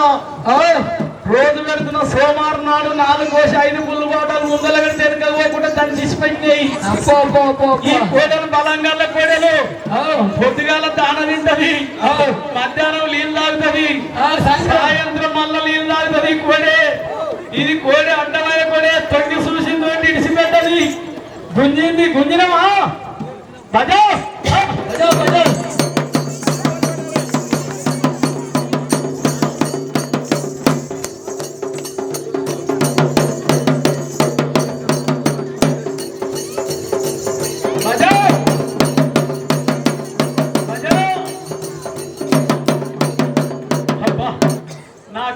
రోజు పెడుతున్న సోమవారం నాడు 4 కోసి 5 పుల్లు బాటలు ముందల పెడితే పోకుండా దాన్ని తీసిపోయినాయి. ఈ కోడలు బలంగా కోడలు పొద్దుగాల దాన తింటది, మధ్యాహ్నం నీళ్ళు తాగుతుంది, సాయంత్రం మళ్ళా నీళ్ళు తాగుతుంది. కోడే ఇది కోడే అడ్డమైన కోడే తొంగి చూసింది ఇడిసిపెట్టది. గుంజినమా బజా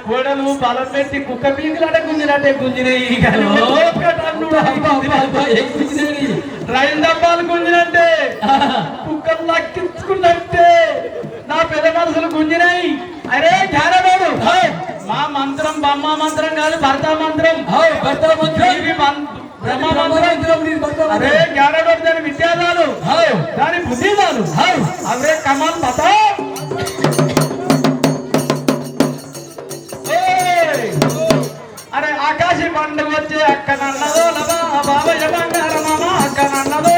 కోడలు బలం పెట్టి కుక్క పీకులాట గుంజినాయి. రైలు డబ్బాలు గుంజినంటే కుక్కలు లక్కించుకున్నట్టే నా పెద్ద మనసులు గుంజినాయి. అరే జ్ఞానబాబు మా మంత్రం బొమ్మ మంత్రం కాదు భర్త మంత్రం. అరే జ్ఞానబాబు దాని విద్యాదాలు దాని బుద్ధిదాలు అవే కమాల్ బతా. అరే ఆకాశి పండుగ వచ్చే అక్క నన్నదో బాబయ్య బంగారమా, అక్క నన్నదో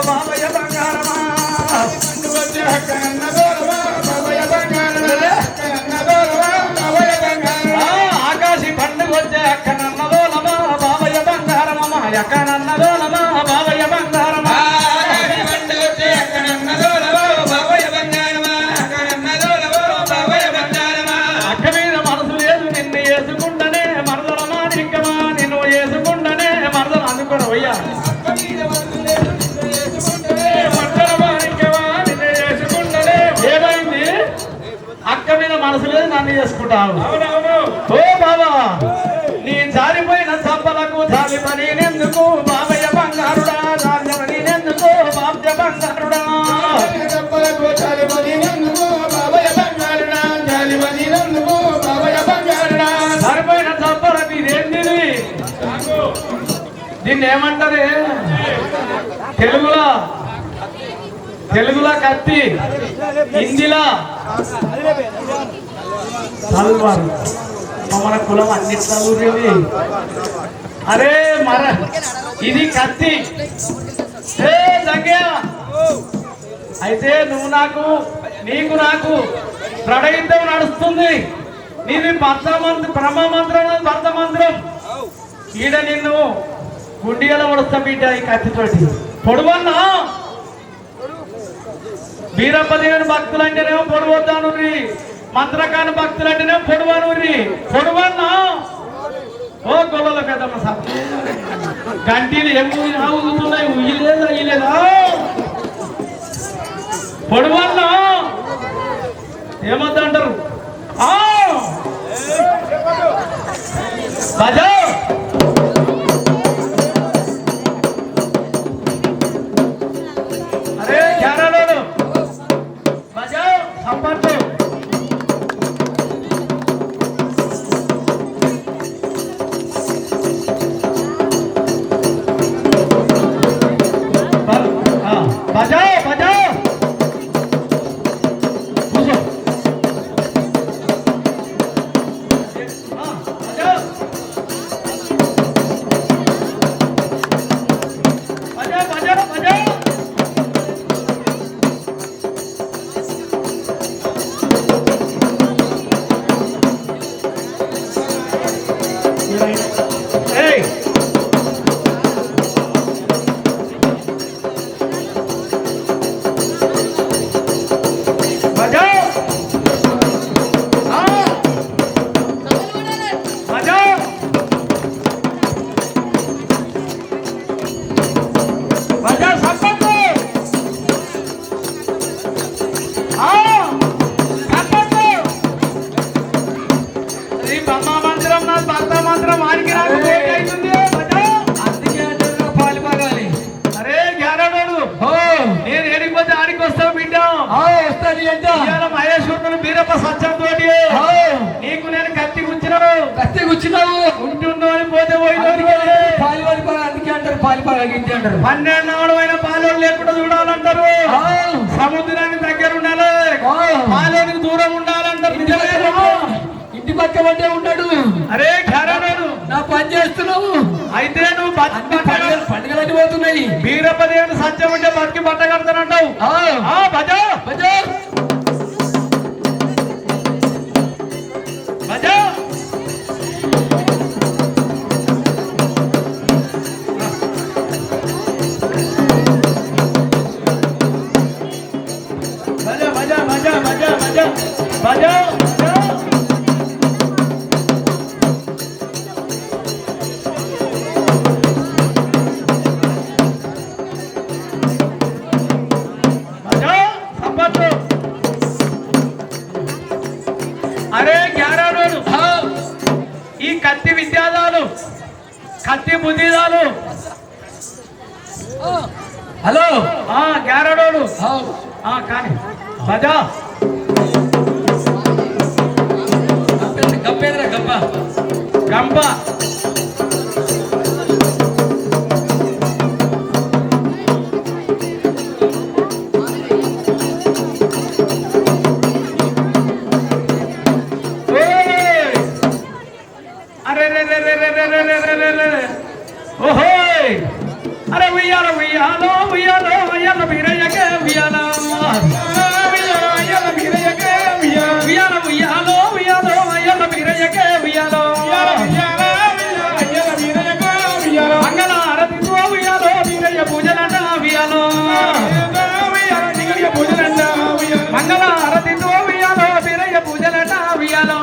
బాబయ్య బంగారమా, వచ్చే అక్క నన్నదో బాబయ్య బంగారమా. ఆకాశి పండుగ వచ్చే అక్క నన్నదో బాబయ్య బంగారమా, అక్క నన్నదో బాబయ్య బంగారమా. అక్క మీద మనసు లేదు నిన్ను వేసుకుంటనే మరదలమా నిక్కమా, నిన్ను వేసుకుంటనే మరదలు అందుకోను అయ్యా. ఏమైంది? అక్క మీద మనసు లేదు నన్ను చేసుకుంటావు. ఓ బాబా నీ జారిపోయిన చంపలకు జాలిపని నెందుకు బాబయ్య బంగారుడా, జాలిపని నెందుకు బాబ్య బంగారుడా, చంపలకు జాలిపని నెందుకు బాబయ్య బంగారుడా, జాలిపని నెందుకు బాబయ్య బంగారుడా. జారిపోయిన చంపలకు ఇదేంటిది? దీన్ని ఏమంటారే తెలుగులో కత్తి, హిందీలో తల్వారు. మన కులం అన్నిట్లో ఊరేది. అరే ఇది కత్తి. అయితే నువ్వు నాకు నీకు నాకు ప్రణయుద్ధం నడుస్తుంది. నీది బ్రహ్మమంత్రం భర్తమంత్రం. ఈడ నిన్ను గుండిగల ఉడుస్తా బిడ్డ ఈ కత్తితోటి. పొడవన్నా వీరప్పదేవుని భక్తులు అంటేనేమో పొడవద్దాను, మంత్రకాని భక్తులు అంటేనేమో పొడవను. పొడవన్నా ఓ గొల్లల పెద్దమ్మ సార్ గంటీలు ఊగుతున్నాయి, ఉయ్యలేదా పొడవన్నా ఏమొద్దంటారు. బజా అరే జ్ఞానాలు బజా సంపర్కు. బజా బజా కూర్చో. బజా బజా బజా మహేశ్వరుడు బీరప్ప సత్యంతో నీకు నేను కత్తి కూర్చున్నావు ఉంటుందో అని పోతే పోయి అందుకే అంటారు పాలిపాగించి అంటారు. 12 నాడమైన పాలోడు లేకుండా చూడాలంటారు. సముద్రానికి దగ్గర ఉండాలి, పాలోనికి దూరం ఉండాలంటారు. ఇంటి పక్క పట్టే ఉన్నాడు. అరే ఖరాడు నా పని చేస్తున్నావు. అయితే నువ్వు పండుగలన్నీ పోతున్నాయి. వీరపదేవుని సత్యం ఉంటే బతికి బట్ట కడతానంటావు. భజ భజ భజ భజ భజ భజ భజ భజ భజ అరే గ్యారాడోడు ఈ కత్తి విద్యాదాలు కత్తి బుద్ధిదాలు. హలో గ్యారాడోడు కానీ బజా గంపేదరా గంప గంప అరే ఉయ్యాల ఉయ్యాలో ఉయ్యాలో అయ్యాల వీరయ్యకే ఉయ్యాల ఉయ్యాల వీరయ్యకే ఉయ్యాల ఉయ్యాలో ఉయ్యాలో అయ్యాల వీరయ్యకే ఉయ్యాలో మంగళ ఆరతితో ఉయ్యాలో వీరయ్య పూజలంట ఉయ్యాలో మంగళ ఆరతితో ఉయ్యాలో వీరయ్య పూజలంట ఉయ్యాలో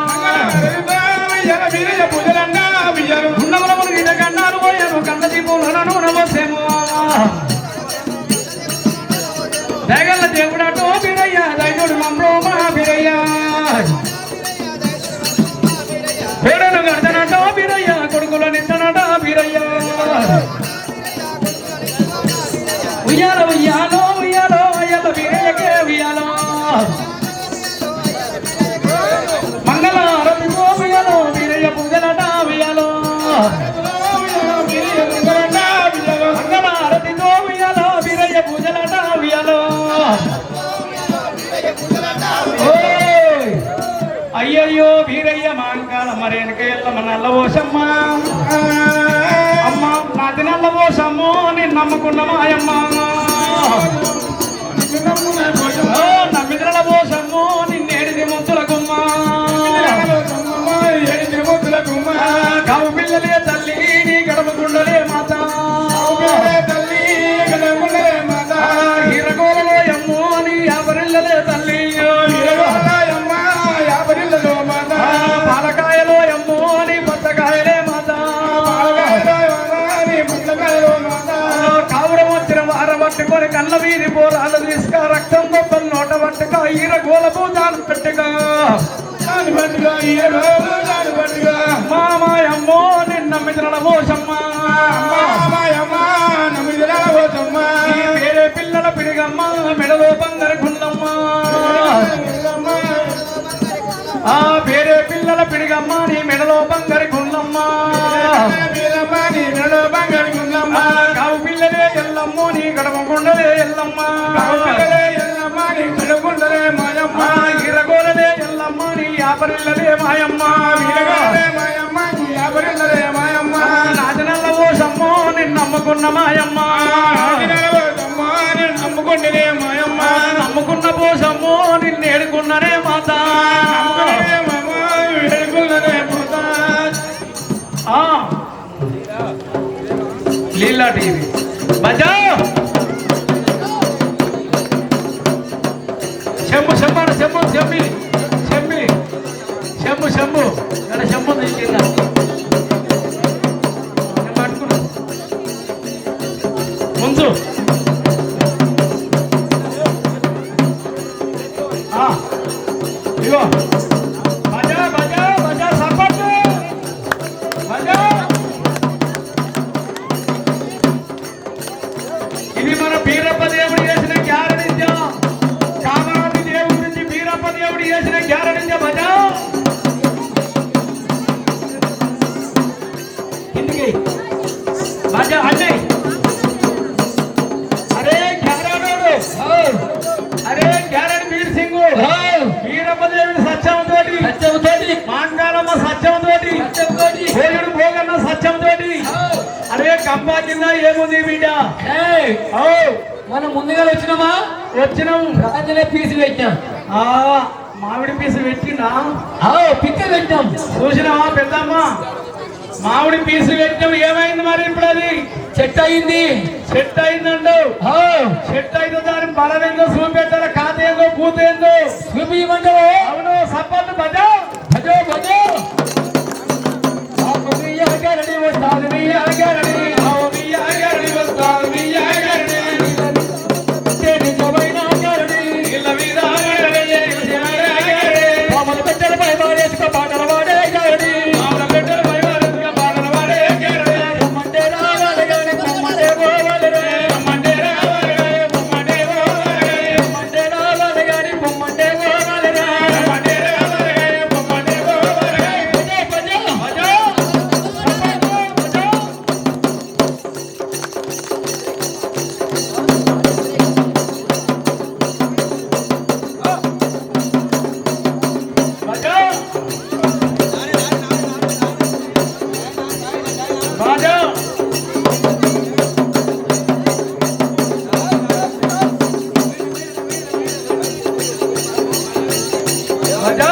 ఉన్నవరములు గిడ కన్నారు పోయాను కన్న దీపులను నమోసేమో దయగల్ల దేవుడటో బిరయ్య దైనుడు మమ్రోమా బిరయ్య పేడను గడతనటో బిరయ్య కొడుకుల నిత్తనట బిరయ్య ఉయ్యాల ఉయ్యాలో ఉయ్యాలో అయ్యల బిరయ్యకే ఉయ్యాలో మంగళ ఆరతితో ఉయ్యాలో బిరయ్య పూజలట ఉయ్యాలో మంగళ ఆరతితో ఉయ్యాలో బిరయ్య పూజలట ఉయ్యాలో అయ్యయ్యో వీరయ్య మాంకాల మరేనక ఎల్లమ్మ నల్లవోసమ్మ అమ్మ నాది నల్లవోసమ్మో నేను నమ్ముకున్న మాయమ్మ నమ్మిది నల్లవోసమ్మో నిన్నేడిది ముద్దుల గుమ్మ కావు పిల్లలే తల్లి నీ గడప గుండలే మాత హీరగోలలో అమ్మో నీ యాభరిల్లలే తల్లి పాలకాయలో అమ్మో నీ పచ్చకాయలే మాత కావురం వచ్చిన వార పట్టుకొని కళ్ళ వీధి పోరాలు తీసుక రక్తం గొప్పలు నోట పట్టుక హీరగోల పూజాలు పెట్టుగా మామాయమ్మో నిన్న మిత్రుల పోసమ్మ వేరే పిల్లల పిడిగమ్మ మెడలో బంగారు గుండమ్మ ఆ వేరే పిల్లల పిడిగమ్మ నీ మెడలో బంగారు గుండమ్మ కావు పిల్లలే ఎల్లమ్మో నీ గడప గుండలే ఎల్లమ్మ ఇరగోలలే ఎల్లమ్మ నీ యాపరిల్లలే మాయమ్మ నాజనల్ల పోసమ్మో నిన్ను నమ్ముకున్న మాయమ్మ నమ్ముకున్న పోసమ్మో నిన్ను ఏడుకున్ననే మాత లీలా టీవీ బజా శంభు శంభాడు శంభు శంభి శంభి శంభు శంభు ఇక్కడ శంభు కింద పట్టుకున్నా ముందు ఇగో బజా బజా బజా సపోర్ట్ బజా ఇది మన బీరప్ప దేవుడు చేసిన గ్యారనిత్యం కామరాజు దేవుడి నుంచి బీరప్ప దేవుడు ఉన్న సత్యం తోటి అరే కంపా కింద ఏముంది బిడ్డ ఏయ్, ఓ మనం ముందుగా వచ్చినామా? వచ్చినాం రాజులే పీసు పెట్టాం. ఆ మామిడి పీసు పెట్టినా పిక్క పెట్టాం. చూసినావా పెద్దమ్మ మామిడి పీసు పెట్టినాం ఏమైంది మరి ఇప్పుడు అది చెట్టు అయింది. సెట్ అయిందండు సెట్ అయితే దాని బలం ఏందో చూపెట్టాల కాత ఏందో పూత ఏందో చూపించమంటావు? అవును సప్పట్లు బజా భజో భజో. ఆకు బియ్యగారడి వస్తాది బియ్యగారడి. ఆవు బియ్యగారడి వస్తాది బియ్యగారడి. తేని జవైన గారడి. ఇళ్ళ మీద ఆగారడి, ఇళ్ళ చివర ఆగారడి. పాముల పెట్టెల పై వాడేసుక పాటలు వాడే గారడి. మామిడి పెట్టెల పై వారేసుక పాటలు పాడే ఆగారడి. రమ్మంటే రావాలి గాని పొమ్మంటే పోవాలిరే. రమ్మంటే రావాలి గాని పొమ్మంటే పోవాలిరే. రమ్మంటే రావాలి గాని పొమ్మంటే పోవాలిరే. రమ్మంటే రావాలి గాని పొమ్మంటే పోవాలిరే. భజో భజో. బజా బజా బజా బాజా బజా